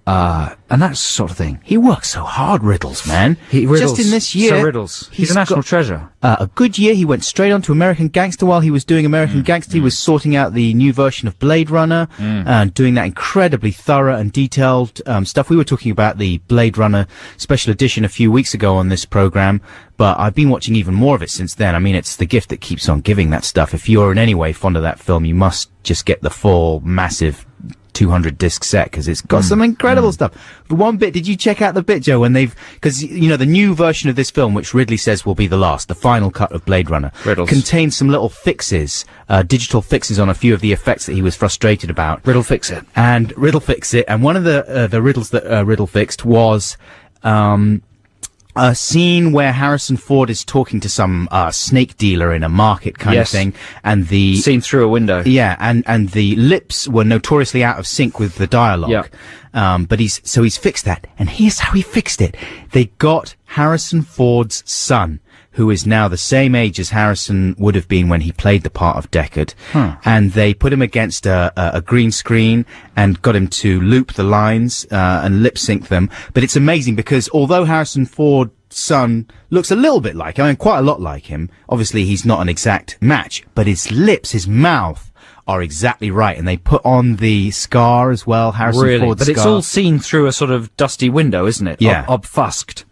And that sort of thing. He works so hard, Riddles, man. Just in this year, Sir Riddles. He's a national treasure. A Good Year, he went straight on to American Gangster. While he was doing American Gangster, he was sorting out the new version of Blade Runner, and doing that incredibly thorough and detailed stuff. We were talking about the Blade Runner special edition a few weeks ago on this program, but I've been watching even more of it since then. I mean, it's the gift that keeps on giving, that stuff. If you're in any way fond of that film, you must just get the full, massive 200 disc set, because it's got some incredible stuff. The one bit, did you check out the bit, Joe, when because, you know, the new version of this film, which Ridley says will be the last, the final cut of Blade Runner, contains some little fixes, digital fixes on a few of the effects that he was frustrated about. Riddle Fix It. And one of the riddles that Riddle fixed was, a scene where Harrison Ford is talking to some snake dealer in a market kind of thing, and the seen through a window. Yeah, and the lips were notoriously out of sync with the dialogue. Yeah. But he's fixed that, and here's how he fixed it. They got Harrison Ford's son, who is now the same age as Harrison would have been when he played the part of Deckard, and they put him against a green screen and got him to loop the lines and lip sync them. But it's amazing because although Harrison Ford's son looks a little bit like him, I mean, quite a lot like him, obviously he's not an exact match, but his lips, his mouth are exactly right, and they put on the scar as well, Harrison Ford's scar. But it's all seen through a sort of dusty window, isn't it? Yeah. Obfusced.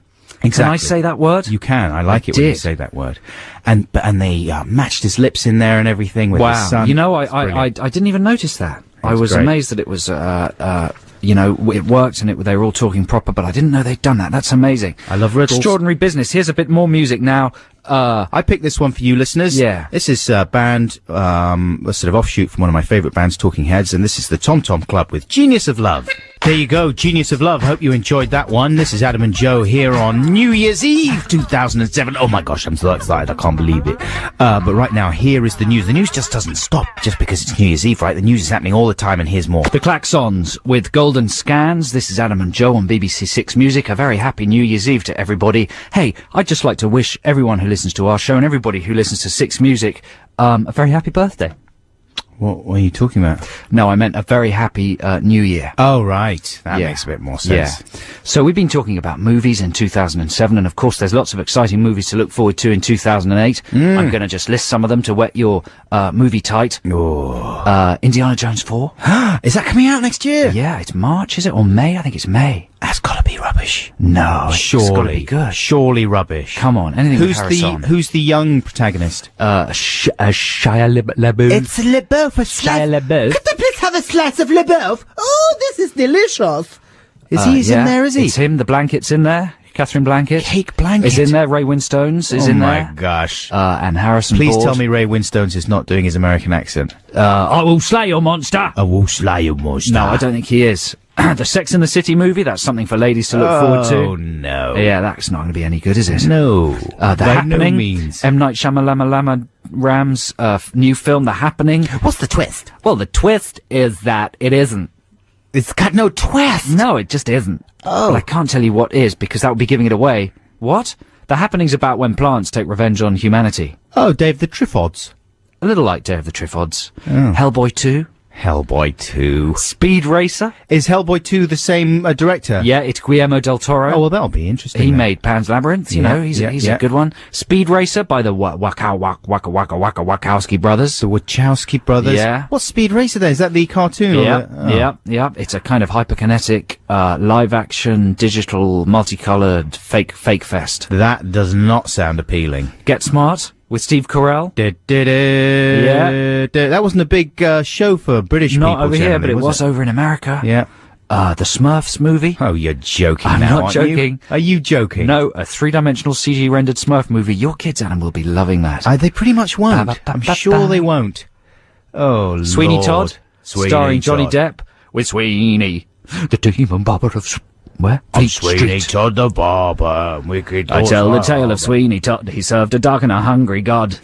Exactly. Can I say that word? You can. I like it when you say that word. And they matched his lips in there and everything with his son. You know, I didn't even notice that. I was amazed that it was, you know, it worked and they were all talking proper, but I didn't know they'd done that. That's amazing. I love riddles. Extraordinary business. Here's a bit more music now. I picked this one for you listeners. Yeah. This is a band, a sort of offshoot from one of my favourite bands, Talking Heads, and this is the Tom Tom Club with Genius of Love. There you go, Genius of Love. Hope you enjoyed that one. This is Adam and Joe here on New Year's Eve 2007. Oh my gosh, I'm so excited. I can't believe it. But right now, here is the news. The news just doesn't stop just because it's New Year's Eve, right? The news is happening all the time, and here's more. The Klaxons with Golden Scans. This is Adam and Joe on BBC Six Music. A very happy New Year's Eve to everybody. Hey, I'd just like to wish everyone who listens to our show and everybody who listens to Six Music a very happy birthday. What are you talking about? No, I meant a very happy New Year. Oh, right. That makes a bit more sense. Yeah. So we've been talking about movies in 2007, and of course there's lots of exciting movies to look forward to in 2008. I'm going to just list some of them to whet your movie tight. Oh. Indiana Jones 4. Is that coming out next year? Yeah, it's March, is it? Or May? I think it's May. That's gotta be rubbish. No, surely. It's gotta be good. Surely rubbish. Come on, anything with Harrison. Who's the young protagonist? Shia LaBeouf. It's LaBeouf. Shia LaBeouf. Could they please have a slice of LaBeouf? Oh, this is delicious. He's in there, is he? It's him. The Blanket's in there. Catherine Blanket. Cake Blanket. Is in there. Ray Winstones is in there. Oh my gosh. And Harrison Please Ford. tell me Ray Winstones is not doing his American accent. I will slay your monster. I will slay your monster. No, I don't think he is. The Sex and the City movie, that's something for ladies to look forward to. Oh, no. Yeah, that's not going to be any good, is it? No. The By Happening. no means. M. Night Shyamalan Ram's new film, The Happening. What's the twist? Well, the twist is that it isn't. It's got no twist. No, it just isn't. Oh. But I can't tell you what is, because that would be giving it away. What? The happening's about when plants take revenge on humanity. Oh, Dave the Triffids. A little like Day of the Triffids. Oh. Hellboy 2. Hellboy 2. Speed Racer. Is Hellboy 2 the same director? Yeah, it's Guillermo del Toro. Oh, well, that'll be interesting. He then. made Pan's Labyrinth, you know, he's a good one. Speed Racer by the Wachowski brothers. The Wachowski brothers. Yeah. What's Speed Racer then? Is that the cartoon? Yeah. It's a kind of hyperkinetic, live-action, digital, multicolored, fake fest. That does not sound appealing. Get Smart with Steve Carell. Yeah. That wasn't a big show for British people. Not over here, but it was it? over in America. Yeah. The Smurfs movie. Oh, you're joking I'm now, not aren't joking. You? Are you joking? No, a three-dimensional CG rendered Smurf movie. Your kids, Adam, will be loving that. They pretty much won't. I'm sure they won't. Oh, Sweeney Lord. Todd, starring Johnny Depp with Sweeney, the demon barber of where? I'm Fleet Sweeney Street. Todd the barber. Wicked I tell the tale of Sweeney Todd. He served a dark and a hungry god.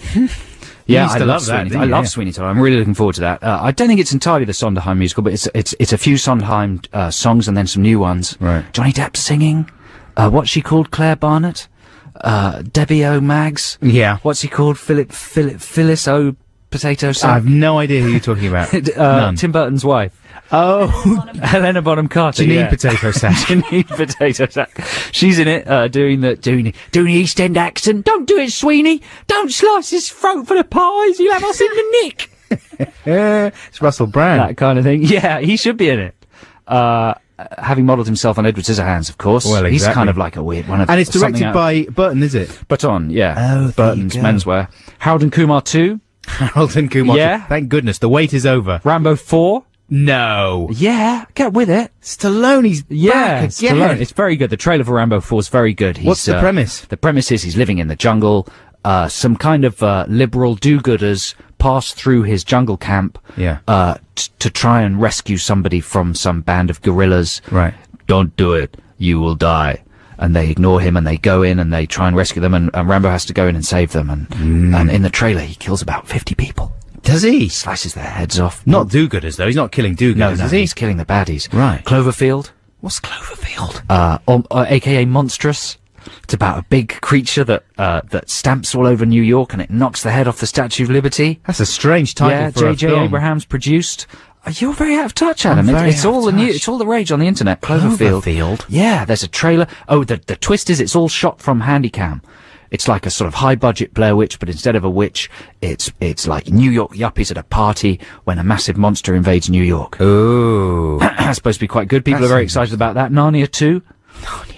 Yeah, used I to love love that, Sweeney. didn't I you? love Yeah. Sweeney Todd. I'm really looking forward to that. I don't think it's entirely the Sondheim musical, but it's a few Sondheim songs and then some new ones. Right. Johnny Depp singing. What's she called? Claire Barnett. Debbie O. Mags. Yeah. What's he called? Phyllis O. Potato Sack. I've no idea who you're talking about. None. Tim Burton's wife. Oh, Helena Bonham Carter. Janine yeah. Potato Sack. Janine Potato Sack. She's in it, doing the East End accent. Don't do it, Sweeney. Don't slice his throat for the pies. You'll have us in the nick. It's Russell Brand. That kind of thing. Yeah, he should be in it. Having modelled himself on Edward Scissorhands, of course. Well, He's exactly. kind of like a weird one. And it's directed by Burton, is it? Burton, yeah. Oh, there you Burton's go. menswear. Harold and Kumar 2. Harold and Kumar. Yeah. Thank goodness. The wait is over. Rambo 4. No. Yeah, get with it. Stallone's Yeah, back again. Stallone. It's very good. The trailer for Rambo 4 is very good. What's the premise? The premise is he's living in the jungle. Some kind of liberal do-gooders pass through his jungle camp Yeah. to try and rescue somebody from some band of guerrillas. Right. Don't do it. You will die. And they ignore him and they go in and they try and rescue them and Rambo has to go in and save them. And in the trailer, he kills about 50 people. Does he? Slices their heads off. Not do-gooders, though. He's not killing do-gooders, No, is he? he's killing the baddies. Right. Cloverfield. What's Cloverfield? AKA Monstrous. It's about a big creature that stamps all over New York and it knocks the head off the Statue of Liberty. That's a strange title Yeah, for a J.J. film. Abrahams produced. You're very out of touch, Adam. I'm very It's out all of the touch. it's all the rage on the internet. Cloverfield. Cloverfield? Yeah, there's a trailer. Oh, the twist is it's all shot from Handycam. It's like a sort of high budget Blair Witch, but instead of a witch, it's like New York yuppies at a party when a massive monster invades New York. Ooh. That's supposed to be quite good. People That are very sounds excited about that. Narnia 2.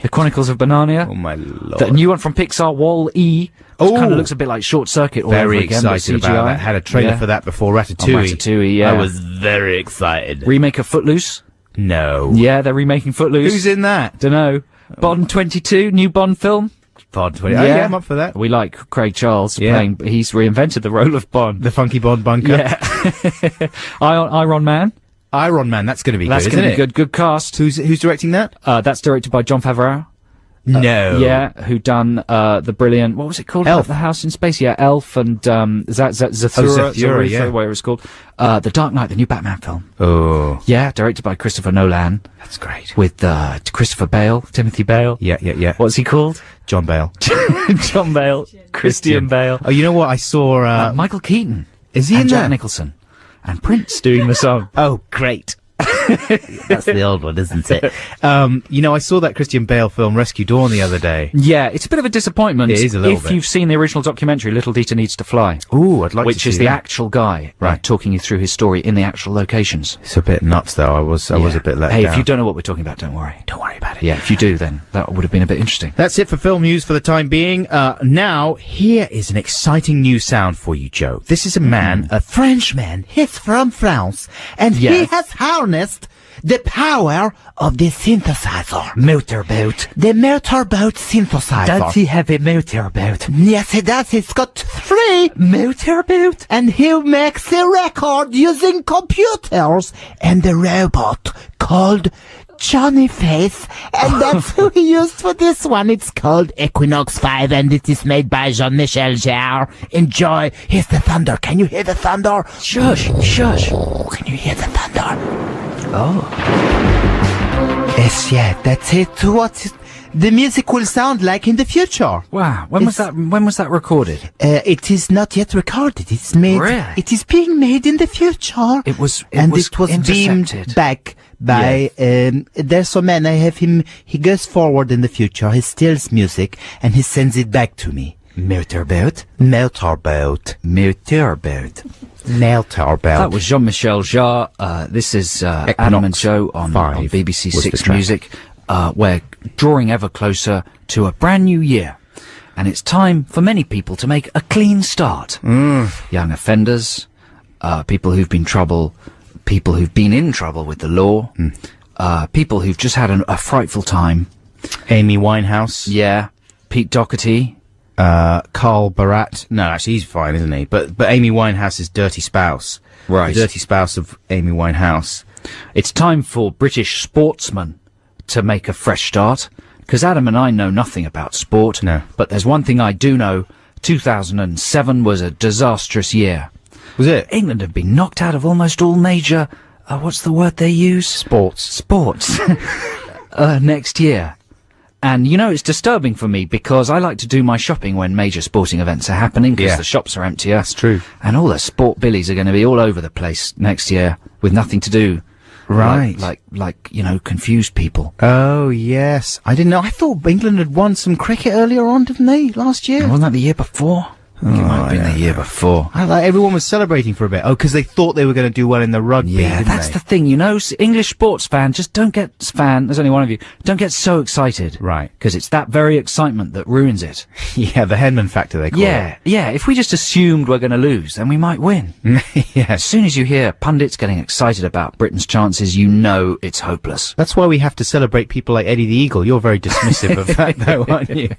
The Chronicles of Banania. Oh, my Lord. The new one from Pixar, Wall-E. Oh. Kind of looks a bit like Short Circuit all over Very again, but excited CGI. about that. Had a trailer Yeah. for that before Ratatouille. Oh, Ratatouille, yeah. I was very excited. Remake of Footloose. No. Yeah, they're remaking Footloose. Who's in that? Dunno. Bond 22, new Bond film. Bond 20. Oh, yeah, I'm up for that. We like Craig Charles Yeah. playing, he's reinvented the role of Bond. The Funky Bond Bunker. Yeah. Iron Man. Iron Man, that's going to be That's good, going to isn't be it? good. Good cast. Who's directing that? That's directed by Jon Favreau. No. Yeah, who done the brilliant, what was it called? Elf. The House in Space. Yeah, Elf and Zathura, Zathura, yeah. whatever it's called. The Dark Knight, the new Batman film. Oh, Yeah, directed by Christopher Nolan that's great. with Christopher Bale, Timothy Bale. Yeah. What's he called? John Bale. John Bale, Christian Bale. Oh, you know what? I saw, Michael Keaton. is he and in Jack there? Nicholson. And Prince doing the song. Oh, great. That's the old one, isn't it? You know, I saw that Christian Bale film Rescue Dawn the other day. Yeah, it's a bit of a disappointment. It is a little if bit. you've seen the original documentary, Little Dieter Needs to Fly. Ooh, I'd like Which to is see the that. actual guy Right. talking you through his story in the actual locations. It's a bit nuts, though. I was a bit let Hey, down. if you don't know what we're talking about, don't worry. Don't worry about it. Yeah, if you do, then that would have been a bit interesting. That's it for film news for the time being. Now, here is an exciting new sound for you, Joe. This is a man, a Frenchman. He's from France, and he Yes. has harnessed the power of the synthesizer. Motorboat. The motorboat synthesizer. have a motorboat? Yes, he does. He's got 3. Motorboat? And he makes a record using computers and a robot called Johnny Face, and that's who he used for this one. It's called Equinox 5, and it is made by Jean-Michel Jarre. Enjoy. Here's the thunder. Can you hear the thunder? Shush, shush. Oh, can you hear the thunder? Oh. Yes, yeah, that's it. the music will sound like in the future. Wow. When was that recorded? It is not yet recorded. It's made. Really? It is being made in the future. It was beamed intercepted. back by. There's a man. I have him. He goes forward in the future. He steals music and he sends it back to me. Motorboat. Motorboat. That was Jean-Michel Jarre. This is Adam and Joe on BBC Six Music. We're drawing ever closer to a brand new year. And it's time for many people to make a clean start. Young offenders, people who've been in trouble with the law, people who've just had a frightful time. Amy Winehouse. Yeah. Pete Doherty. Carl Barat. No, actually, he's fine, isn't he? But Amy Winehouse's dirty spouse. Right. The dirty spouse of Amy Winehouse. It's time for British sportsmen to make a fresh start. Because Adam and I know nothing about sport. No. But there's one thing I do know. 2007 was a disastrous year. Was it? England have been knocked out of almost all major, what's the word they use? Sports. Next year. And, you know, it's disturbing for me because I like to do my shopping when major sporting events are happening because the shops are emptier. That's true. And all the sport billies are going to be all over the place next year with nothing to do. Right. Like, you know, confused people. Oh, yes. I didn't know. I thought England had won some cricket earlier on, didn't they, last year? Wasn't that the year before? I think it might have been the year before. Everyone was celebrating for a bit. Oh, because they thought they were going to do well in the rugby, Yeah, that's the thing, you know, English sports fans just don't get, there's only one of you, don't get so excited. Right. Because it's that very excitement that ruins it. Yeah, the Henman factor, they call it. Yeah, if we just assumed we're going to lose, then we might win. Yeah. As soon as you hear pundits getting excited about Britain's chances, you know it's hopeless. That's why we have to celebrate people like Eddie the Eagle. You're very dismissive of that, though, aren't you?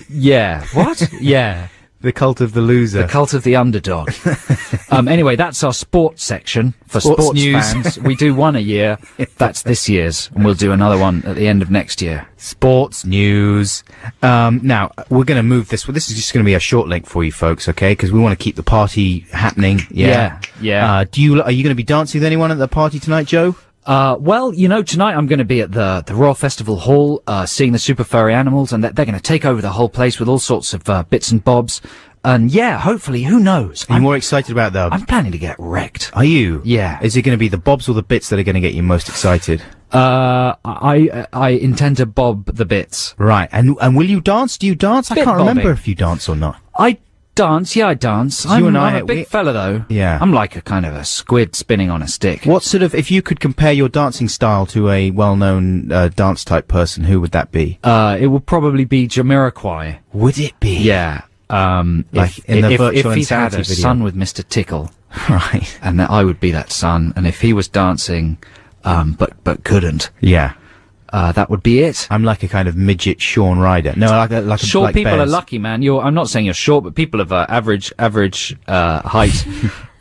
Yeah. What? Yeah. The cult of the loser. The cult of the underdog. Anyway, that's our sports section for sports news. Fans. We do one a year. That's this year's, and we'll do another one at the end of next year. Sports news. Now, we're going to move this. Well, this is just going to be a short link for you folks, okay? Because we want to keep the party happening. Yeah. Are you going to be dancing with anyone at the party tonight, Joe? Well, you know, tonight I'm going to be at the Royal Festival Hall, seeing the super furry animals, and they're going to take over the whole place with all sorts of, bits and bobs. And yeah, hopefully, who knows? Are you more excited about that? I'm planning to get wrecked. Are you? Yeah. Is it going to be the bobs or the bits that are going to get you most excited? I intend to bob the bits. Right. And will you dance? Do you dance? I can't remember if you dance or not. I dance. I'm a big fella, though. Yeah. I'm like a kind of a squid spinning on a stick. What sort of, if you could compare your dancing style to a well-known dance type person, who would that be? It would probably be Jamiroquai. Would it be? Yeah. Like in the Virtual if he'd had a video. son with Mr. Tickle. Right. And that I would be that son, and if he was dancing, but couldn't. Yeah. That would be it. I'm like a kind of midget Shaun Ryder. No, like a short like people bears. are lucky, man. I'm not saying you're short, but people of average height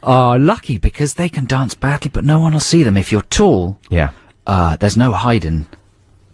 are lucky because they can dance badly, but no one will see them. If you're tall, there's no hiding.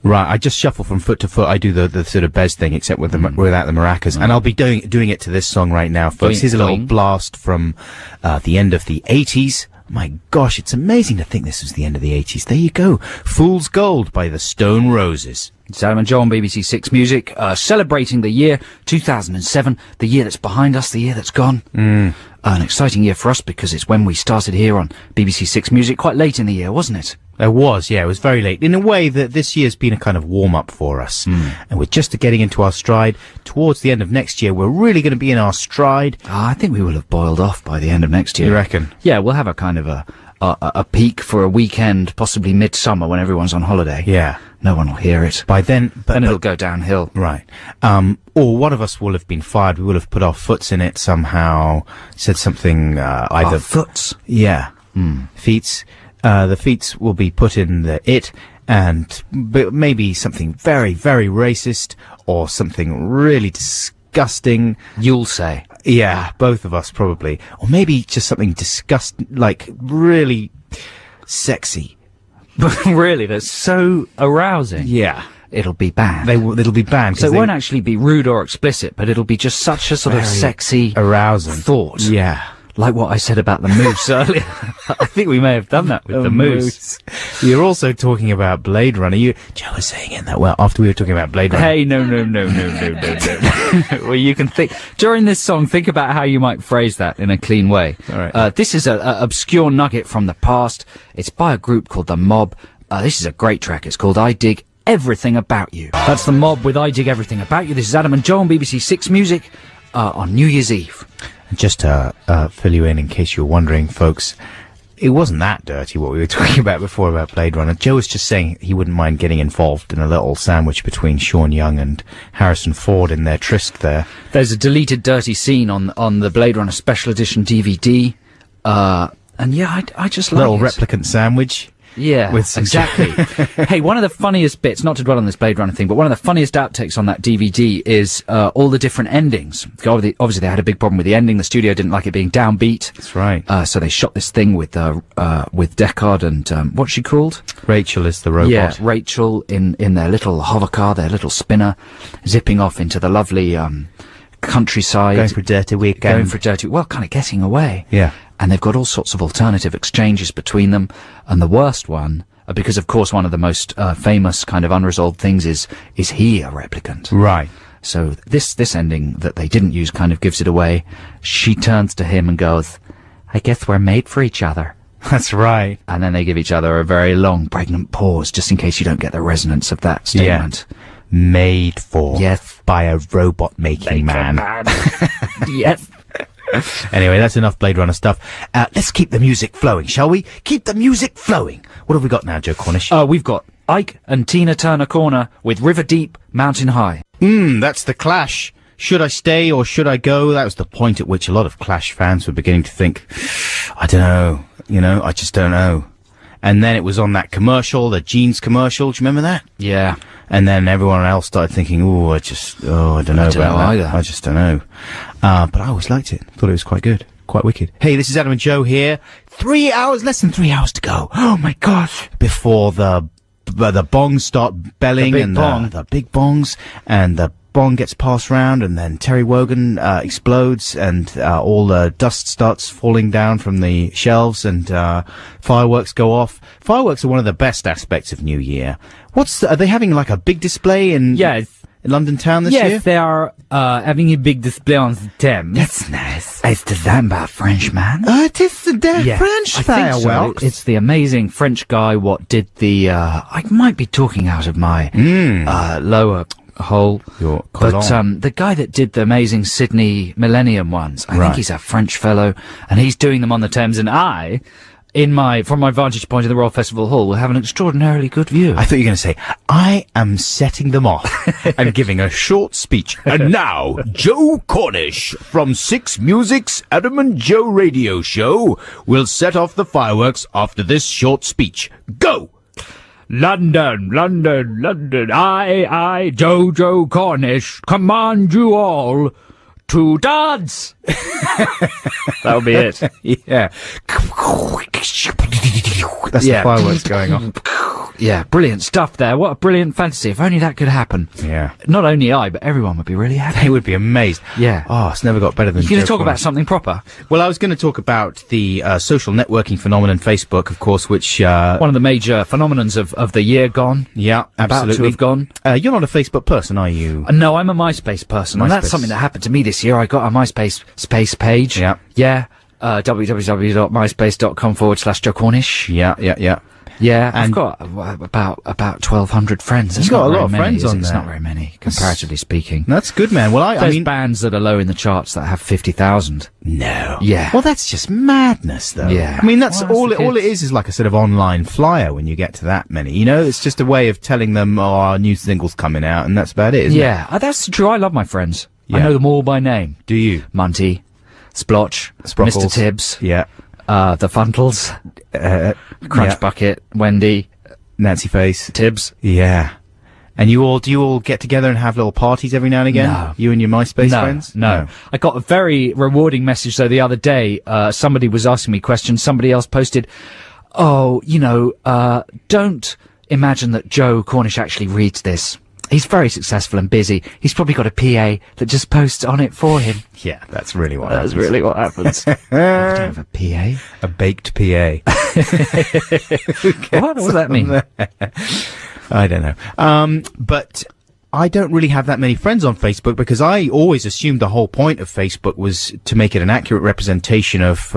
Right, I just shuffle from foot to foot. I do the sort of Bez thing, except with without the maracas, and I'll be doing it to this song right now, folks. Here's a little blast from the end of the 80s. My gosh, it's amazing to think this was the end of the 80s. There you go. Fool's Gold by the Stone Roses. It's Adam and Joe on BBC Six Music, celebrating the year 2007, the year that's behind us, the year that's gone. An exciting year for us because it's when we started here on BBC Six Music, quite late in the year, wasn't it? It was, yeah, it was very late. In a way that this year's been a kind of warm-up for us. And we're just getting into our stride. Towards the end of next year, we're really going to be in our stride. I think we will have boiled off by the end of next year. You reckon? Yeah, we'll have a kind of a peak for a weekend, possibly midsummer when everyone's on holiday. Yeah. No one will hear it. By then... Then it'll go downhill. Right. Or one of us will have been fired. We will have put our foots in it somehow, said something, either... Our foots? Yeah. Feets. The feet will be put in the it, and maybe something very, very racist, or something really disgusting. You'll say. Yeah, both of us probably. Or maybe just something like really sexy. But really, that's so arousing. Yeah. It'll be banned. It'll be banned. So it won't actually be rude or explicit, but it'll be just such a sort of sexy arousing thought. Yeah. Like what I said about the moose earlier. I think we may have done that with the moose. You're also talking about Blade Runner. Joe was saying it that well after we were talking about Blade Runner. Hey, no. Well, you can think during this song. Think about how you might phrase that in a clean way. All right. This is a obscure nugget from the past. It's by a group called The Mob. This is a great track. It's called I Dig Everything About You. That's The Mob with I Dig Everything About You. This is Adam and Joe on BBC Six Music on New Year's Eve. Just to fill you in case you're wondering, folks, it wasn't that dirty what we were talking about before about Blade Runner. Joe was just saying he wouldn't mind getting involved in a little sandwich between Sean Young and Harrison Ford in their tryst there. There's a deleted dirty scene on the Blade Runner Special Edition DVD. And yeah, I just like little it. replicant sandwich. Yeah, with some exactly. Hey, one of the funniest bits, not to dwell on this Blade Runner thing, but one of the funniest outtakes on that DVD is all the different endings. Obviously, they had a big problem with the ending. The studio didn't like it being downbeat. That's right. So they shot this thing with Deckard and what's she called? Rachel is the robot. Yeah, Rachel in their little hover car, their little spinner, zipping off into the lovely countryside. Going for a dirty weekend. Well, kind of getting away. Yeah. And they've got all sorts of alternative exchanges between them. And the worst one, because of course one of the most famous kind of unresolved things is he a replicant? Right. So this ending that they didn't use kind of gives it away. She turns to him and goes, I guess we're made for each other. That's right. And then they give each other a very long, pregnant pause, just in case you don't get the resonance of that statement. Yeah. Made for. Yes. By a robot-making man. Yes. Anyway, that's enough Blade Runner stuff. Let's keep the music flowing, shall we? Keep the music flowing. What have we got now, Joe Cornish? We've got Ike and Tina Turner Corner with River Deep, Mountain High. That's the Clash. Should I stay or should I go? That was the point at which a lot of Clash fans were beginning to think, I don't know, I just don't know. And then it was on that commercial, the jeans commercial. Do you remember that? Yeah. And then everyone else started thinking, I don't know about that. Either. I just don't know. But I always liked it. Thought it was quite good. Quite wicked. Hey, this is Adam and Joe here. Less than 3 hours to go. Oh my gosh. Before the bongs start belling the big bongs and the bong gets passed round and then Terry Wogan explodes and all the dust starts falling down from the shelves and fireworks go off. Fireworks are one of the best aspects of New Year. Are they having like a big display in London town this year? Yes, they are having a big display on the Thames. That's nice. It's designed by a French man. It is the French fireworks. So. It's the amazing French guy what did the I might be talking out of my lower hole. But the guy that did the amazing Sydney Millennium ones, I think he's a French fellow, and he's doing them on the Thames, and I, from my vantage point in the Royal Festival Hall, will have an extraordinarily good view. I thought you were going to say, I am setting them off and giving a short speech. And now, Joe Cornish from Six Music's Adam and Joe radio show will set off the fireworks after this short speech. Go! London, London, London, I, Joe Cornish, command you all to dance! That'll be it. Yeah. That's the fireworks going off. Yeah, brilliant stuff there. What a brilliant fantasy. If only that could happen. Yeah. Not only I, but everyone would be really happy. They would be amazed. Yeah. Oh, it's never got better than You're going to talk about something proper? Well, I was going to talk about the social networking phenomenon, Facebook, of course, which... one of the major phenomenons of the year gone. Yeah, absolutely. About to have gone. You're not a Facebook person, are you? No, I'm a MySpace person. And that's something that happened to me this year. I got a MySpace page. Yeah. Yeah. www.myspace.com/Joe Cornish. Yeah. Yeah, and I've got about 1,200 friends. You've got a lot of friends on there. It's not very many, comparatively speaking. That's good, man. Well, I mean, bands that are low in the charts that have 50,000. No. Yeah. Well, that's just madness, though. Yeah. I mean, that's all it is like a sort of online flyer when you get to that many. You know, it's just a way of telling them, our new single's coming out, and that's about it, isn't it? Yeah, that's true. I love my friends. Yeah. I know them all by name. Do you? Monty, Splotch, Sprockles. Mr. Tibbs. Yeah. The Funtles, Crunch Bucket, Wendy, Nancy Face, Tibbs. Yeah. And do you all get together and have little parties every now and again? No. You and your MySpace friends? No. I got a very rewarding message though the other day. Somebody was asking me questions. Somebody else posted, don't imagine that Joe Cornish actually reads this. He's very successful and busy. He's probably got a PA that just posts on it for him. Yeah, that's really what That's happens. really what happens. You don't have a PA? A baked PA. What does that mean? I don't know. But I don't really have that many friends on Facebook because I always assumed the whole point of Facebook was to make it an accurate representation of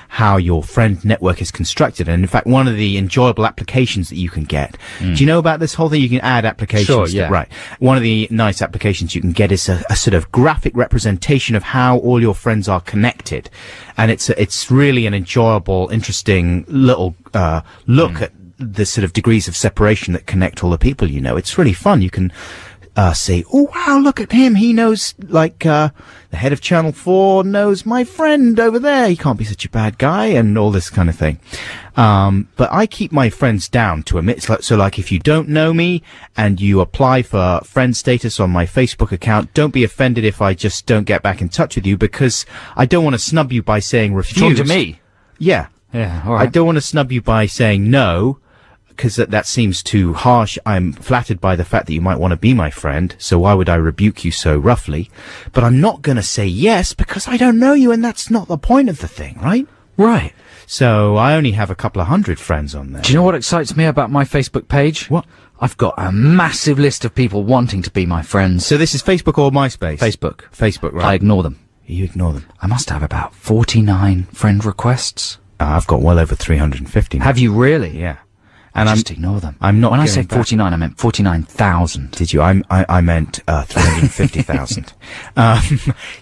how your friend network is constructed. And in fact, one of the enjoyable applications that you can get. Do you know about this whole thing? You can add applications. Sure, yeah. Right. One of the nice applications you can get is a sort of graphic representation of how all your friends are connected. And it's really an enjoyable, interesting little look at the sort of degrees of separation that connect all the people you know. It's really fun. You can say, oh wow, look at him. He knows, like, the head of Channel 4 knows my friend over there. He can't be such a bad guy, and all this kind of thing. But I keep my friends down to a minute. So like, if you don't know me and you apply for friend status on my Facebook account, don't be offended if I just don't get back in touch with you, because I don't want to snub you by saying refuse. Talk to me. Yeah. Yeah, all right. I don't want to snub you by saying no, because that seems too harsh. I'm flattered by the fact that you might want to be my friend, so why would I rebuke you so roughly? But I'm not going to say yes, because I don't know you, and that's not the point of the thing, right? Right. So I only have a couple of hundred friends on there. Do you know what excites me about my Facebook page? What? I've got a massive list of people wanting to be my friends. So this is Facebook or MySpace? Facebook. Facebook, right. I ignore them. You ignore them. I must have about 49 friend requests. I've got well over 350 now. Have you really? Yeah. And And just ignore them. I'm not When I getting say back. 49, I meant 49,000. Did you? I meant 350,000.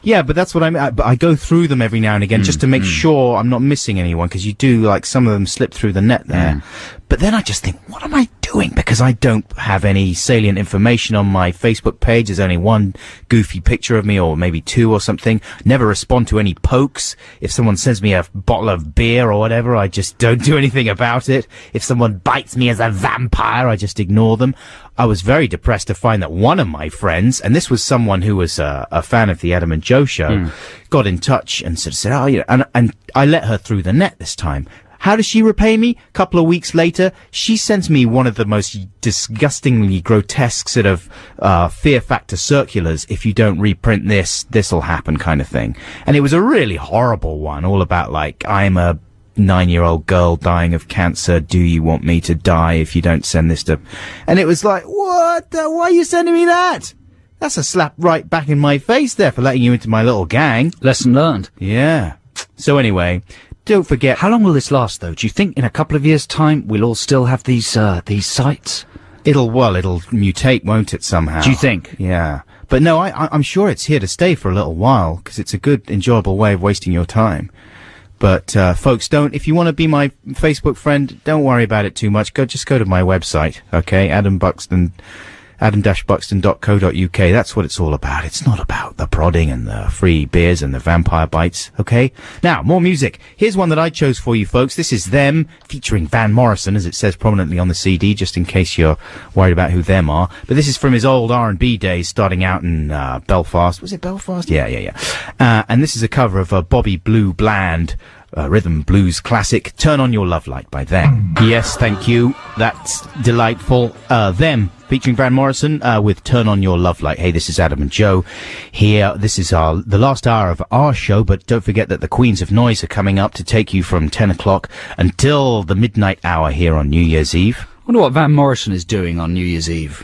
Yeah, but that's what I mean. But I go through them every now and again just to make sure I'm not missing anyone, because you do, like, some of them slip through the net there. But then I just think, what am I doing? Because I don't have any salient information on my Facebook page. There's only one goofy picture of me, or maybe two or something. Never respond to any pokes. If someone sends me a bottle of beer or whatever, I just don't do anything about it. If someone bites me as a vampire, I just ignore them. I was very depressed to find that one of my friends, and this was someone who was a fan of the Adam and Joe show, got in touch and sort of said, oh, you know, and I let her through the net this time. How does she repay me? A couple of weeks later, she sends me one of the most disgustingly grotesque sort of fear factor circulars. If you don't reprint this, this'll happen kind of thing. And it was a really horrible one, all about, like, I'm a 9-year-old girl dying of cancer. Do you want me to die if you don't send this to... And it was like, what? Why are you sending me that? That's a slap right back in my face there for letting you into my little gang. Lesson learned. Yeah. So anyway, don't forget... How long will this last, though? Do you think in a couple of years' time we'll all still have these sites? It'll mutate, won't it, somehow? Do you think? Yeah. But no, I'm sure it's here to stay for a little while, because it's a good, enjoyable way of wasting your time. But, folks, if you want to be my Facebook friend, don't worry about it too much. Just go to my website, okay? adam-buxton.co.uk. That's what it's all about. It's not about the prodding and the free beers and the vampire bites, okay? Now, more music. Here's one that I chose for you, folks. This is Them, featuring Van Morrison, as it says prominently on the CD, just in case you're worried about who them are. But this is from his old R&B days, starting out in Belfast. Was it Belfast? Yeah. And this is a cover of Bobby Blue Bland, rhythm blues classic, Turn On Your Love Light by Them. Yes, thank you. That's delightful. Them, featuring Van Morrison, with Turn On Your Love Light. Hey, this is Adam and Joe here. This is the last hour of our show, but don't forget that the Queens of Noise are coming up to take you from 10 o'clock until the midnight hour here on New Year's Eve. I wonder what Van Morrison is doing on New Year's Eve.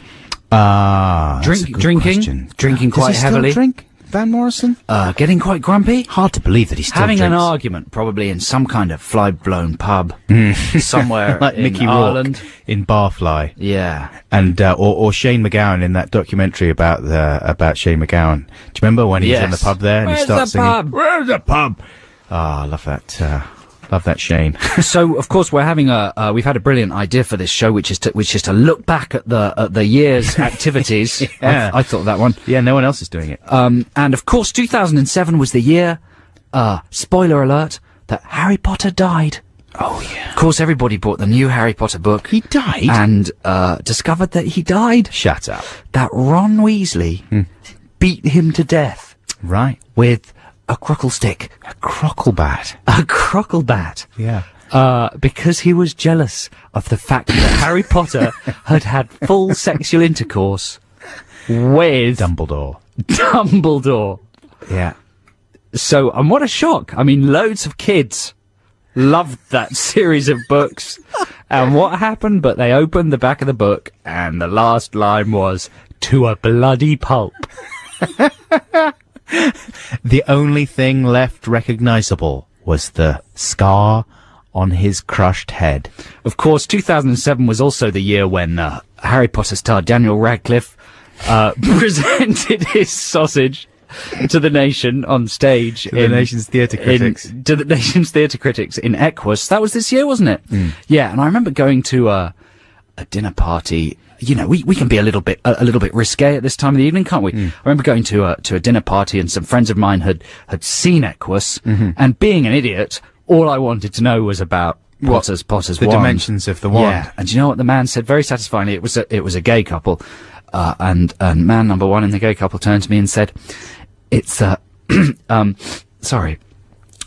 Drinking Quite heavily. Drink? Van Morrison? Getting quite grumpy. Hard to believe that he's still Having drinks. an argument, probably in some kind of fly-blown pub somewhere like in Mickey Ireland. Rourke in Barfly. Yeah. And or Shane MacGowan in that documentary about Shane MacGowan. Do you remember when he was in the pub there and he starts singing? Pub? Where's the pub? I love that. Love that, Shane. So, of course, we're having we've had a brilliant idea for this show, which is to look back at the year's activities. Yeah. I thought of that one. Yeah, no one else is doing it. And of course, 2007 was the year, spoiler alert, that Harry Potter died. Oh, yeah. Of course, everybody bought the new Harry Potter book. He died? And, discovered that he died. Shut up. That Ron Weasley beat him to death. Right. With a crockle stick. A crocklebat. A crocklebat. Yeah. Because he was jealous of the fact that Harry Potter had full sexual intercourse with Dumbledore. Yeah. So, and what a shock. I mean, loads of kids loved that series of books. And what happened? But they opened the back of the book, and the last line was, "To a bloody pulp." The only thing left recognizable was the scar on his crushed head. Of course, 2007 was also the year when Harry Potter star Daniel Radcliffe presented his sausage to the nation on stage. To the nation's theatre critics in Equus. That was this year, wasn't it? Yeah, and I remember going to a dinner party. You know, we can be a little bit risque at this time of the evening, can't we? I remember going to a dinner party, and some friends of mine had seen Equus, and being an idiot, all I wanted to know was about Potter's the wand. dimensions of the wand. Yeah, and do you know what the man said? Very satisfyingly, it was a gay couple, and man number one in the gay couple turned to me and said, "It's sorry,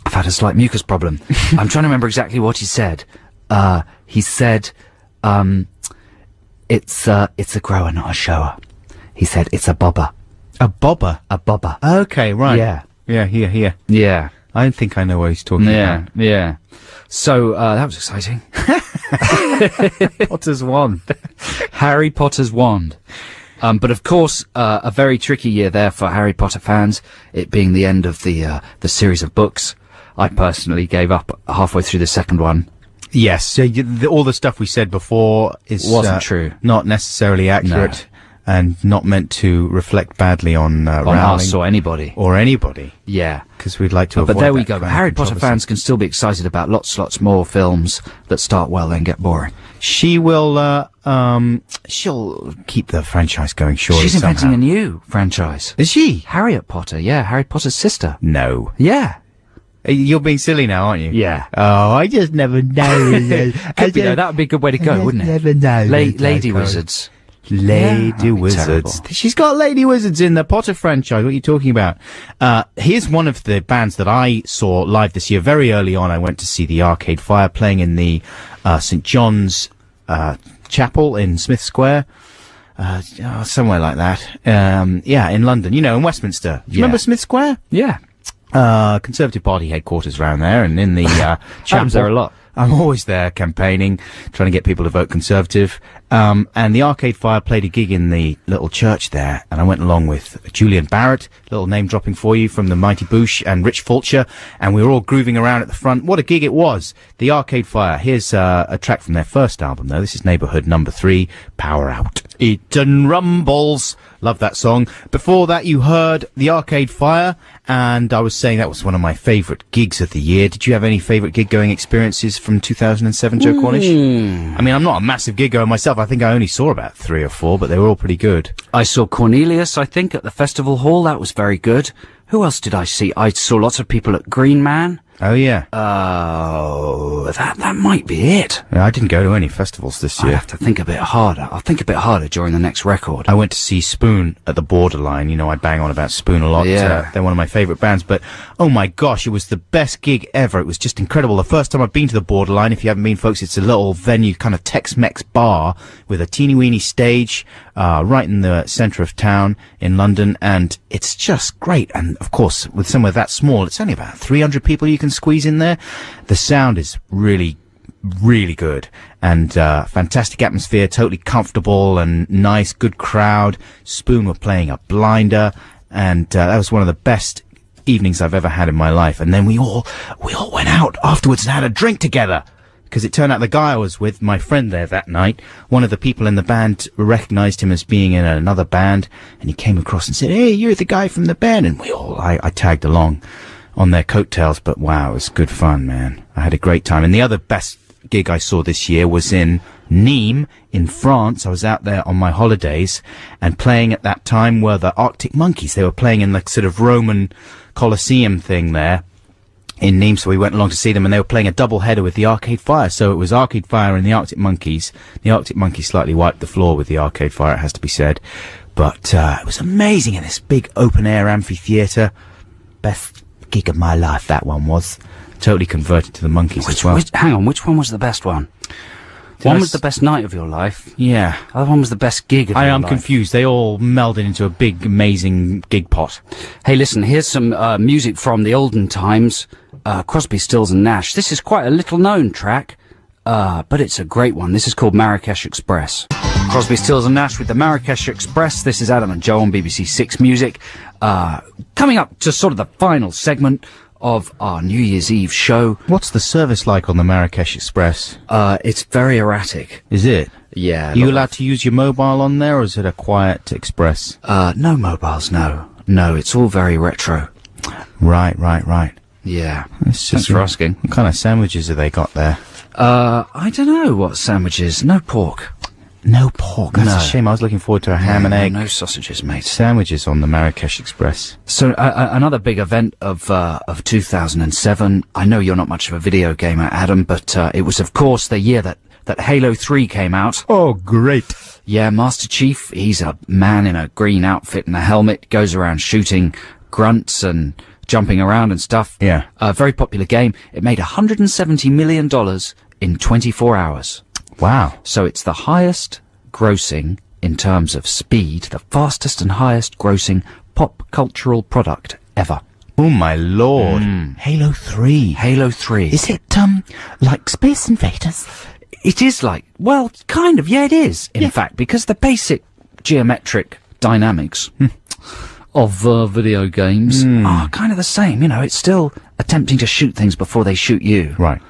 I've had a slight mucus problem." I'm trying to remember exactly what he said. He said, It's a grower, not a shower. He said, "It's a bobber." A bobber? A bobber. Okay, right. Yeah. Yeah, here. Yeah. I don't think I know what he's talking about. Yeah. So, that was exciting. Potter's wand. Harry Potter's wand. But of course, a very tricky year there for Harry Potter fans, it being the end of the series of books. I personally gave up halfway through the second one. Yes, so all the stuff we said before wasn't true. Not necessarily accurate, and not meant to reflect badly on us or anybody. Yeah. Because we'd like to avoid But there we that go. kind of Harry Potter controversy. fans can still be excited about lots more films that start well then get boring. She will, she'll keep the franchise going, surely. She's inventing somehow. a new franchise. Is she? Harriet Potter, yeah, Harry Potter's sister. No. Yeah. You're being silly now, aren't you? Yeah. Oh, I just never know. Could be though, that would be a good way to go, wouldn't it? Never know. Lady Wizards. Lady Wizards. terrible. She's got Lady Wizards in the Potter franchise. What are you talking about? Here's one of the bands that I saw live this year. Very early on, I went to see the Arcade Fire playing in the St. John's Chapel in Smith Square. Somewhere like that. Yeah, in London. You know, in Westminster. Do you remember Smith Square? Yeah. Conservative Party headquarters around there, and in the chapel. There a lot. I'm always there campaigning, trying to get people to vote Conservative. And the Arcade Fire played a gig in the little church there, and I went along with Julian Barrett, little name dropping for you, from the Mighty Boosh, and Rich Fulcher, and we were all grooving around at the front. What a gig it was! The Arcade Fire. Here's a track from their first album, though. This is Neighborhood Number 3, Power Out. Eaton Rumbles. Love that song. Before that, you heard the Arcade Fire, and I was saying that was one of my favourite gigs of the year. Did you have any favourite gig-going experiences from 2007, Joe Cornish? I mean, I'm not a massive gig-goer myself. I think I only saw about 3 or 4, but they were all pretty good. I saw Cornelius, I think, at the Festival Hall. That was very good. Who else did I see? I saw lots of people at Green Man. Oh, yeah. Oh, that might be it. Yeah, I didn't go to any festivals this year. I have to think a bit harder. I'll think a bit harder during the next record. I went to see Spoon at the Borderline. You know, I bang on about Spoon a lot. Yeah. They're one of my favourite bands. But, oh my gosh, it was the best gig ever. It was just incredible. The first time I've been to the Borderline, if you haven't been, folks, it's a little venue, kind of Tex-Mex bar with a teeny-weeny stage right in the centre of town in London. And it's just great. And, of course, with somewhere that small, it's only about 300 people you can squeeze in there. The sound is really good, and fantastic atmosphere, totally comfortable and nice, good crowd. Spoon were playing a blinder, and that was one of the best evenings I've ever had in my life. And then we all went out afterwards and had a drink together, because it turned out the guy I was with, my friend there that night, one of the people in the band recognized him as being in another band, and he came across and said, "Hey, you're the guy from the band," and I tagged along on their coattails. But wow, it was good fun, man. I had a great time. And the other best gig I saw this year was in Nîmes in France. I was out there on my holidays, and playing at that time were the Arctic Monkeys. They were playing in the sort of Roman Colosseum thing there in Nîmes, so we went along to see them, and they were playing a double header with the Arcade Fire. So it was Arcade Fire and the Arctic Monkeys. The Arctic Monkeys slightly wiped the floor with the Arcade Fire, it has to be said. But it was amazing in this big open air amphitheatre. Best gig of my life, that one was. Totally converted to the Monkeys as well. Hang on, which one was the best one? One was the best night of your life. Yeah. The other one was the best gig of your life. I am confused. They all melded into a big, amazing gig pot. Hey, listen, here's some music from the olden times. Crosby, Stills and Nash. This is quite a little-known track, but it's a great one. This is called Marrakesh Express. Crosby, Stills and Nash with the Marrakesh Express. This is Adam and Joe on BBC Six Music. Coming up to sort of the final segment of our New Year's Eve show. What's the service like on the Marrakesh Express? It's very erratic. Is it? Yeah. Are you allowed to use your mobile on there, or is it a quiet express? No mobiles, no. No, it's all very retro. Right. Yeah. Thanks for asking. What kind of sandwiches have they got there? I don't know what sandwiches. No pork. No pork. That's No. a shame. I was looking forward to a ham and egg No sausages, mate. sandwiches on the Marrakesh Express. So another big event of 2007. I know you're not much of a video gamer, Adam, but it was of course the year that Halo 3 came out. Oh, great. Yeah, Master Chief, he's a man in a green outfit and a helmet, goes around shooting grunts and jumping around and stuff. Yeah. A very popular game. It made $170 million in 24 hours. Wow. So it's the highest grossing in terms of speed, the fastest and highest grossing pop cultural product ever. Oh, my lord. Halo 3. Halo 3. Is it, like Space Invaders? It is like, well, kind of, yeah, it is, in fact, because the basic geometric dynamics of video games are kind of the same. You know, it's still attempting to shoot things before they shoot you. Right.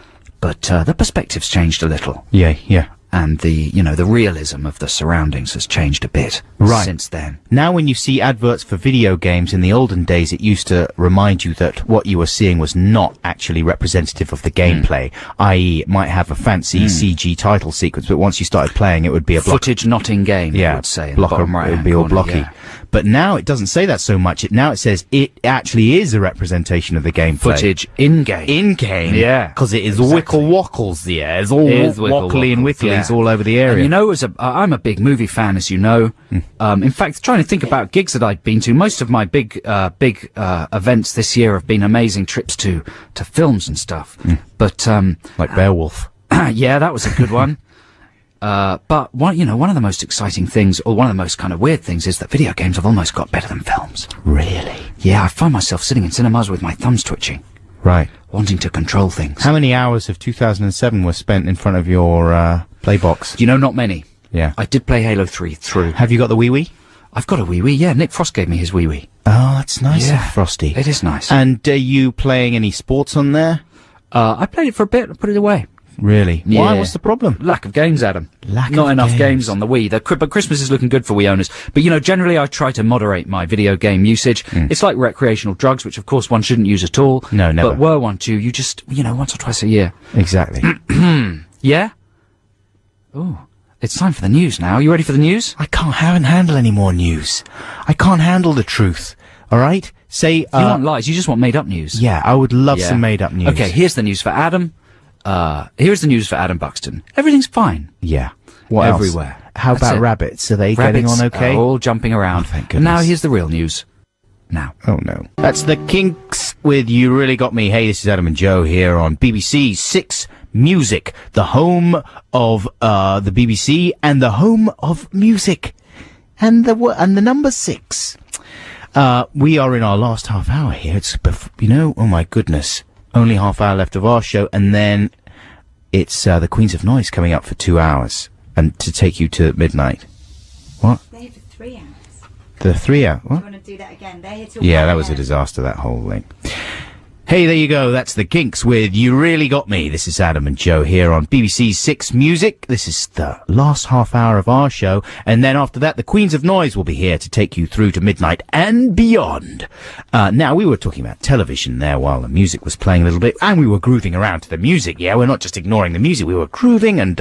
But the perspective's changed a little. Yeah. And the realism of the surroundings has changed a bit since then. Now when you see adverts for video games in the olden days, it used to remind you that what you were seeing was not actually representative of the gameplay, i.e. it might have a fancy CG title sequence, but once you started playing, it would be a block. Footage not in game, I would say. In the bottom right, it would be all blocky. Yeah. But now it doesn't say that so much. Now it says it actually is a representation of the gameplay. Footage in game. In game. Yeah. Because it is wickle wockles, yeah. It's all wockly and wicklies all over the area. And you know, I'm a big movie fan, as you know. In fact, trying to think about gigs that I've been to, most of my big events this year have been amazing trips to films and stuff. But like Beowulf. Yeah, that was a good one. But one of the most exciting things, or one of the most kind of weird things, is that video games have almost got better than films. Really? Yeah, I find myself sitting in cinemas with my thumbs twitching. Right. Wanting to control things. How many hours of 2007 were spent in front of your Playbox? You know, not many. Yeah. I did play Halo 3 through. Have you got the Wii? I've got a Wii, yeah. Nick Frost gave me his Wii. Oh, that's nice Yeah. of Frosty. It is nice. And are you playing any sports on there? I played it for a bit and put it away. Really? Yeah. Why? What's the problem? Lack of games, Adam. Not Not enough games on the Wii. But Christmas is looking good for Wii owners. But, generally I try to moderate my video game usage. It's like recreational drugs, which of course one shouldn't use at all. No, never. But were one to, you just, once or twice a year. Exactly. Yeah? Oh, it's time for the news now. You ready for the news? I can't handle any more news. I can't handle the truth. All right? Say, You want lies, you just want made up news. yeah, I would love Yeah. some made up news. Okay, here's the news for Adam. Here's the news for Adam Buxton. Everything's fine. Yeah. What else? Everywhere. How That's about it. rabbits? Are they getting Rabbits on okay? are all jumping around. Oh, thank And now goodness. here's the real news. Now. Oh no. That's the Kinks with You Really Got Me. Hey, this is Adam and Joe here on BBC Six Music, the home of the BBC and the home of music. And the number 6. We are in our last half hour here. It's oh my goodness. Only half hour left of our show, and then it's the Queens of Noise coming up for 2 hours and to take you to midnight. What? They're here for 3 hours. The 3 hour? What? Do you want to do that again? They're here till Yeah, 1 that was a a.m. disaster, that whole thing. Hey, there you go. That's the Kinks with You Really Got Me. This is Adam and Joe here on BBC Six Music. This is the last half hour of our show. And then after that, the Queens of Noise will be here to take you through to midnight and beyond. Now, we were talking about television there while the music was playing a little bit. And we were grooving around to the music. Yeah, we're not just ignoring the music. We were grooving and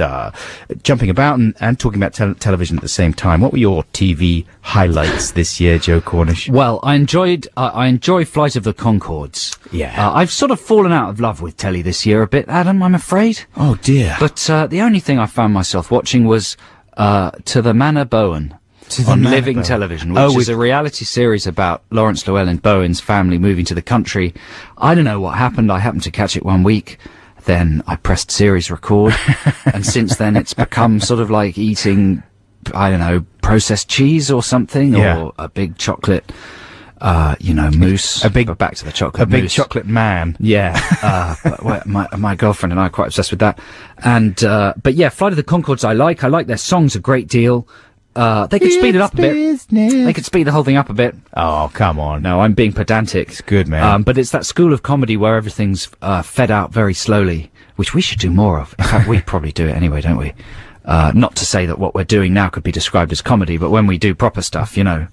jumping about and talking about television at the same time. What were your TV highlights this year, Joe Cornish? Well, I enjoy Flight of the Conchords. Yeah. I've sort of fallen out of love with telly this year a bit, Adam, I'm afraid. Oh, dear. But the only thing I found myself watching was To the Manor Bowen To the on Manor Living Bowen. Television, Oh, which with- is a reality series about Lawrence Llewellyn Bowen's family moving to the country. I don't know what happened. I happened to catch it one week. Then I pressed series record, and since then it's become sort of like eating, I don't know, processed cheese or something, or a big chocolate, mousse. But back to the chocolate mousse. Big chocolate man. Yeah. But my girlfriend and I are quite obsessed with that. And, but yeah, Flight of the Conchords I like their songs a great deal. They could speed it up a bit. They could speed the whole thing up a bit. Oh, come on. No, I'm being pedantic. It's good, man. But it's that school of comedy where everything's fed out very slowly, which we should do more of. In fact, we probably do it anyway, don't we? Not to say that what we're doing now could be described as comedy, but when we do proper stuff, you know?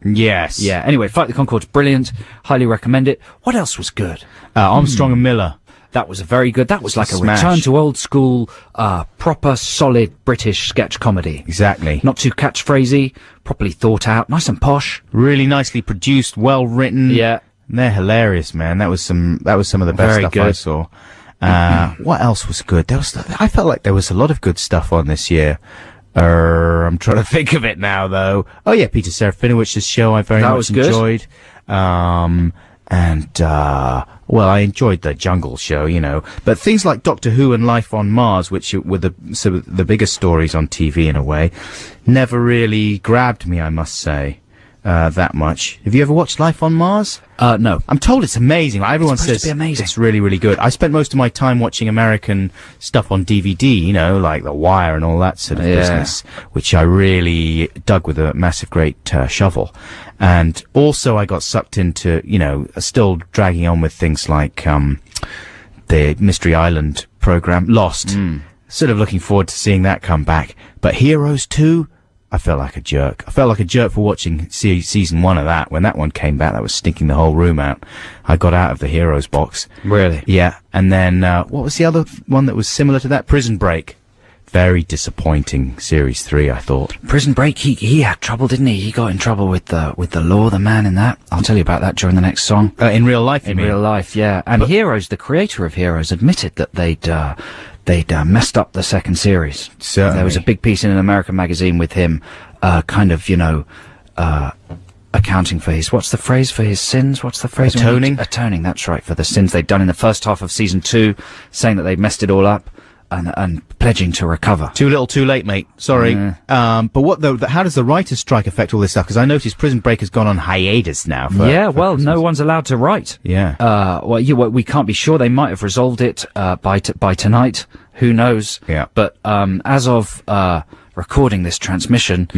Yes. Yeah. Anyway, Flight of the Conchords, brilliant. Highly recommend it. What else was good? Armstrong and Miller. That was very good. That was like a Smash. return to old school, proper, solid British sketch comedy. Exactly. Not too catchphrasy, properly thought out, nice and posh. Really nicely produced, well written. Yeah. They're hilarious, man. That was some of the best Very stuff good. I saw. What else was good? I felt like there was a lot of good stuff on this year. I'm trying to think of it now, though. Oh yeah, Peter Serafinowicz's show I very much enjoyed. Well, I enjoyed the Jungle show, but things like Doctor Who and Life on Mars, which were the biggest stories on TV in a way, never really grabbed me, I must say, that much. Have you ever watched Life on Mars? No. I'm told it's amazing. Everyone says to be amazing. It's really, really good. I spent most of my time watching American stuff on DVD, like The Wire and all that sort of business, which I really dug with a massive, great shovel. And also I got sucked into, still dragging on with things like the Mystery Island program, Lost. Sort of looking forward to seeing that come back. But Heroes 2, I felt like a jerk. I felt like a jerk for watching season 1 of that. When that one came back, that was stinking the whole room out. I got out of the Heroes box. Really? Yeah. And then, what was the other one that was similar to that? Prison Break. Very disappointing series 3, I thought. Prison Break, he had trouble, didn't he? He got in trouble with the law, the man in that. I'll tell you about that during the next song. In real life, you mean? In real life, yeah. And Heroes, the creator of Heroes, admitted that they'd messed up the second series. Certainly. There was a big piece in an American magazine with him, accounting for his, what's the phrase for his sins? What's the phrase? Atoning? Atoning, that's right, for the sins they'd done in the first half of season 2, saying that they'd messed it all up. And pledging to recover. Too little, too late, mate. Sorry. But what how does the writers' strike affect all this stuff? Because I noticed Prison Break has gone on hiatus now. For Christmas. No one's allowed to write. Yeah. We can't be sure. They might have resolved it by tonight. Who knows? Yeah. But as of recording this transmission,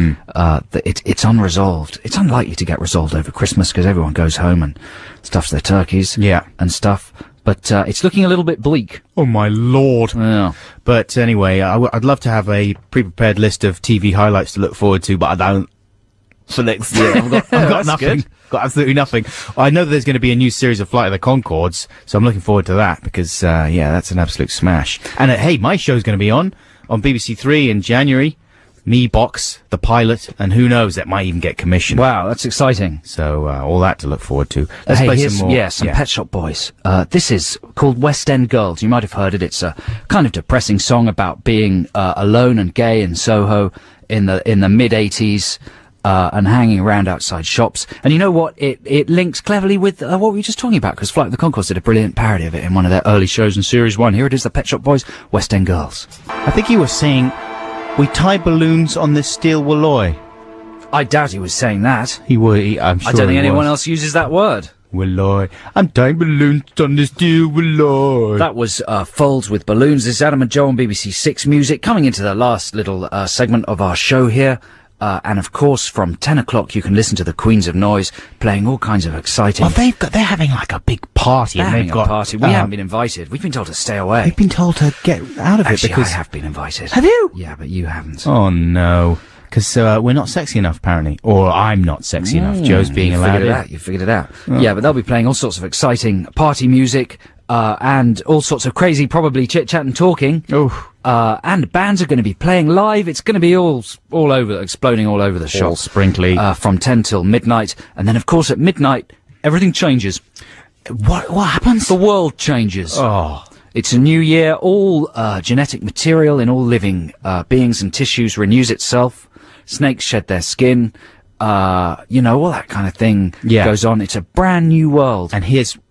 it's unresolved. It's unlikely to get resolved over Christmas because everyone goes home and stuffs their turkeys. Yeah. And stuff. But it's looking a little bit bleak. Oh my lord. Yeah. But anyway, I'd love to have a pre-prepared list of TV highlights to look forward to, but I don't. For next year, I've got nothing. Good. Got absolutely nothing. I know that there's going to be a new series of Flight of the Conchords, so I'm looking forward to that because, that's an absolute smash. And hey, my show's going to be on BBC 3 in January. Me Box, the pilot, and who knows, that might even get commissioned. Wow, that's exciting. So, all that to look forward to. Let's play some more. Some Pet Shop Boys. This is called West End Girls. You might have heard it. It's a kind of depressing song about being alone and gay in Soho in the mid-80s. And hanging around outside shops. And you know what? It links cleverly with what we were just talking about, because Flight of the Conchords did a brilliant parody of it in one of their early shows in Series 1. Here it is, the Pet Shop Boys, West End Girls. I think he was saying, we tie balloons on this steel walloy. I doubt he was saying that. I'm sure I don't think anyone else uses that word. Walloy. I'm tying balloons on this steel walloy. That was Folds with Balloons. This is Adam and Joe on BBC 6 Music, coming into the last little segment of our show here. And of course, from 10 o'clock, you can listen to the Queens of Noise playing all kinds of exciting. Well, they're having like a big party. They're and having they've got a party. We haven't been invited. We've been told to stay away. We've been told to get out of Actually, it because I have been invited. Have you? Yeah, but you haven't. Oh no, because we're not sexy enough apparently, or I'm not sexy enough. Joe's being allowed in. You figured it out. Yeah, but they'll be playing all sorts of exciting party music and all sorts of crazy, probably chit chat and talking. Oh. And bands are going to be playing live. It's going to be all over, exploding all over the shop. All sprinkly. From 10 till midnight. And then, of course, at midnight, everything changes. What happens? The world changes. Oh. It's a new year. All genetic material in all living beings and tissues renews itself. Snakes shed their skin. All that kind of thing goes on. It's a brand new world. And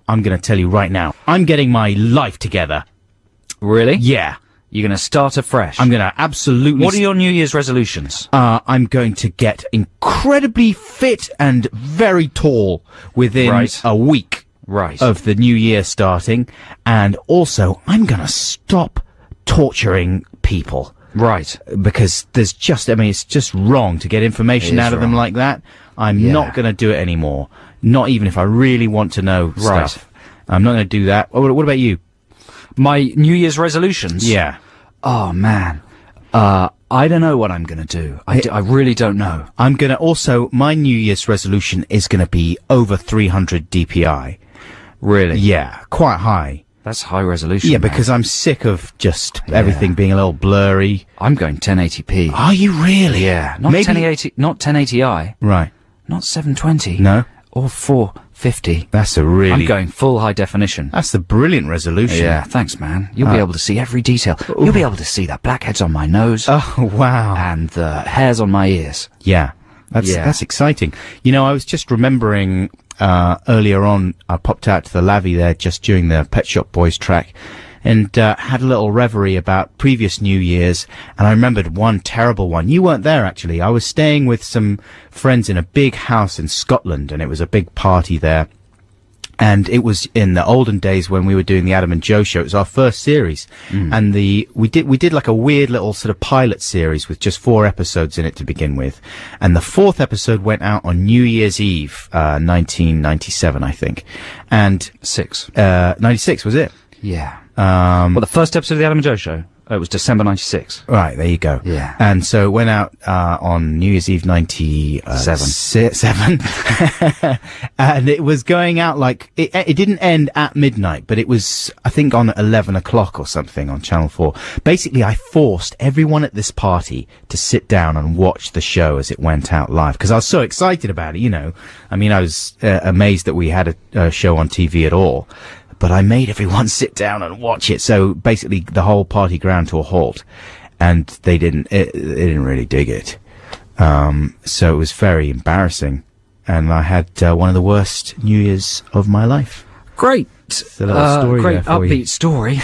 I'm going to tell you right now, I'm getting my life together. Really? Yeah. You're going to start afresh. I'm going to absolutely... What are your New Year's resolutions? I'm going to get incredibly fit and very tall within a week of the new year starting. And also, I'm going to stop torturing people. Right. Because there's just, it's just wrong to get information out of them like that. I'm not going to do it anymore. Not even if I really want to know stuff. I'm not going to do that. What about you? My New Year's resolutions? Yeah. Oh, man. I don't know what I'm going to do. I really don't know. I'm going to also, my New Year's resolution is going to be over 300 DPI. Really? Yeah, quite high. That's high resolution. Yeah, because I'm sick of just everything being a little blurry. I'm going 1080p. Are you really? Yeah. Not 1080, not 1080i. Right. Not 720. No. Or 450. That's a really... I'm going full high definition. That's a brilliant resolution. Yeah, thanks, man. You'll be able to see every detail. You'll be able to see the blackheads on my nose. Oh, wow. And the hairs on my ears. Yeah. That's exciting. You know, I was just remembering earlier on, I popped out to the Lavvy there just during the Pet Shop Boys track and had a little reverie about previous New Year's, and I remembered one terrible one. You weren't there, actually. I was staying with some friends in a big house in Scotland, and it was a big party there. And it was in the olden days when we were doing the Adam and Joe show. It was our first series. And we did like a weird little sort of pilot series with just 4 episodes in it to begin with. And the 4th episode went out on New Year's Eve, 1997, I think. And 96, was it? Yeah. Well, the first episode of the Adam and Joe show. It was December 96. Right, there you go. Yeah. And so it went out on New Year's Eve 97. And it was going out like, it didn't end at midnight, but it was, I think, on 11 o'clock or something on Channel 4. Basically, I forced everyone at this party to sit down and watch the show as it went out live, because I was so excited about it, you know. I mean, I was amazed that we had a show on TV at all. But I made everyone sit down and watch it. So basically the whole party ground to a halt, and they didn't really dig it. So it was very embarrassing, and I had one of the worst New Year's of my life. Great. It's a little story great there for you. upbeat story.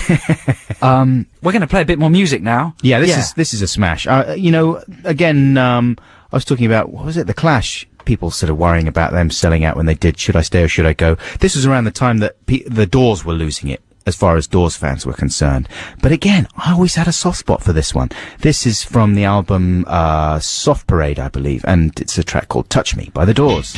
We're going to play a bit more music now. Yeah, this is a smash. You know, again, I was talking about, what was it? The Clash. People sort of worrying about them selling out when they did Should I Stay or Should I Go? This was around the time that the Doors were losing it, as far as Doors fans were concerned. But again, I always had a soft spot for this one. This is from the album Soft Parade, I believe, and it's a track called Touch Me by the Doors.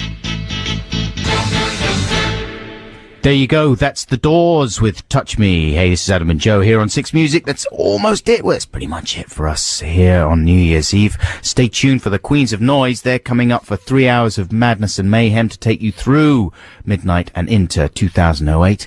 There you go, that's the Doors with Touch Me. Hey, this is Adam and Joe here on Six Music. That's almost it. Well, that's pretty much it for us here on New Year's Eve. Stay tuned for the Queens of Noise. They're coming up for 3 hours of madness and mayhem to take you through midnight and into 2008.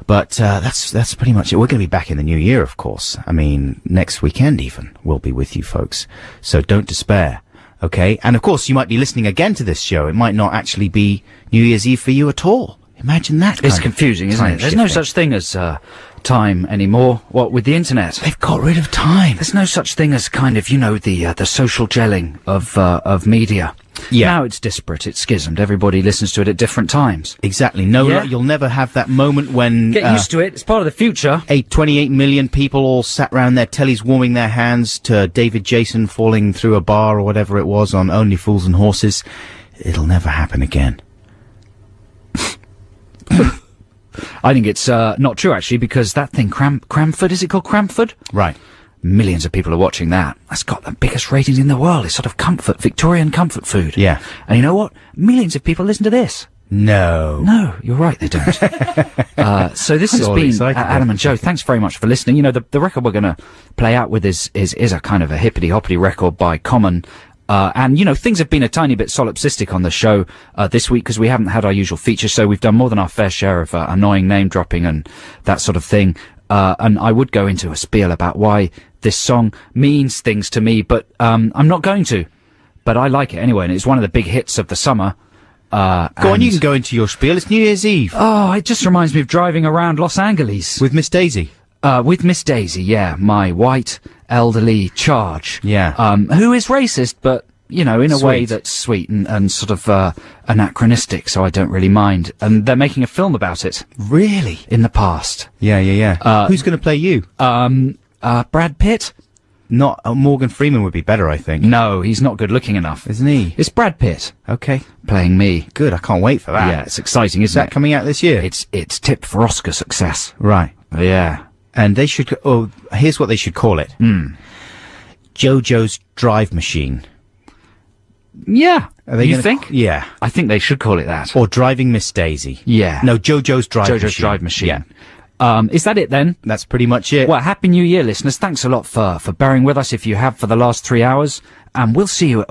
But that's pretty much it. We're going to be back in the new year, of course. I mean, next weekend even, we'll be with you folks. So don't despair. Okay? And of course, you might be listening again to this show. It might not actually be New Year's Eve for you at all. Imagine that. It's confusing, isn't it? There's no such thing as time anymore. What, with the internet? They've got rid of time. There's no such thing as kind of, you know, the social gelling of media. Yeah. Now it's disparate, it's schismed. Everybody listens to it at different times. Exactly. No, Yeah. you'll never have that moment when... Get used to it. It's part of the future. 28 million people all sat round their tellies warming their hands to David Jason falling through a bar or whatever it was on Only Fools and Horses. It'll never happen again. I think it's not true, actually, because that thing, Cramford, is it called Cramford? Right. Millions of people are watching that. That's got the biggest ratings in the world. It's sort of Victorian comfort food. Yeah. And you know what? Millions of people listen to this. No. No, you're right, they don't. So this has been Adam and Joe. Thanks very much for listening. You know, the record we're going to play out with is a kind of a hippity-hoppity record by Common. And, you know, things have been a tiny bit solipsistic on the show this week because we haven't had our usual features, so we've done more than our fair share of annoying name-dropping and that sort of thing. And I would go into a spiel about why this song means things to me, but I'm not going to. But I like it anyway, and it's one of the big hits of the summer. Go on, you can go into your spiel. It's New Year's Eve. Oh, it just reminds me of driving around Los Angeles. With Miss Daisy. With Miss Daisy, yeah. My white, elderly charge. Yeah. Who is racist, but you know, in a way Sweet. that's sweet and sort of anachronistic, so I don't really mind. And they're making a film about it Really? in the past. Yeah. Who's going to play you? Brad Pitt? Not Morgan Freeman would be better, I think. No, he's not good looking enough. Isn't he? It's Brad Pitt Okay. playing me. Good. I can't wait for that. Yeah, it's exciting, Is isn't that it? coming out this year? It's tipped for Oscar success. Right. Yeah. And they should. Oh, here's what they should call it. JoJo's Drive Machine. Yeah. Are they You gonna- think? Yeah. I think they should call it that. Or Driving Miss Daisy. Yeah. No, JoJo's Drive Machine. JoJo's Drive Machine. Yeah. Is that it then? That's pretty much it. Well, Happy New Year, listeners. Thanks a lot for bearing with us if you have for the last 3 hours. And we'll see you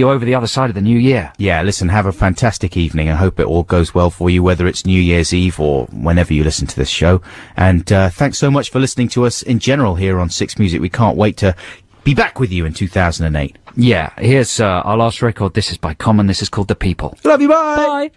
over the other side of the new year. Yeah, listen, have a fantastic evening. I hope it all goes well for you, whether it's New Year's Eve or whenever you listen to this show. And thanks so much for listening to us in general here on Six Music. We can't wait to be back with you in 2008. Yeah, here's our last record. This is by Common. This is called The People. Love you, bye! Bye.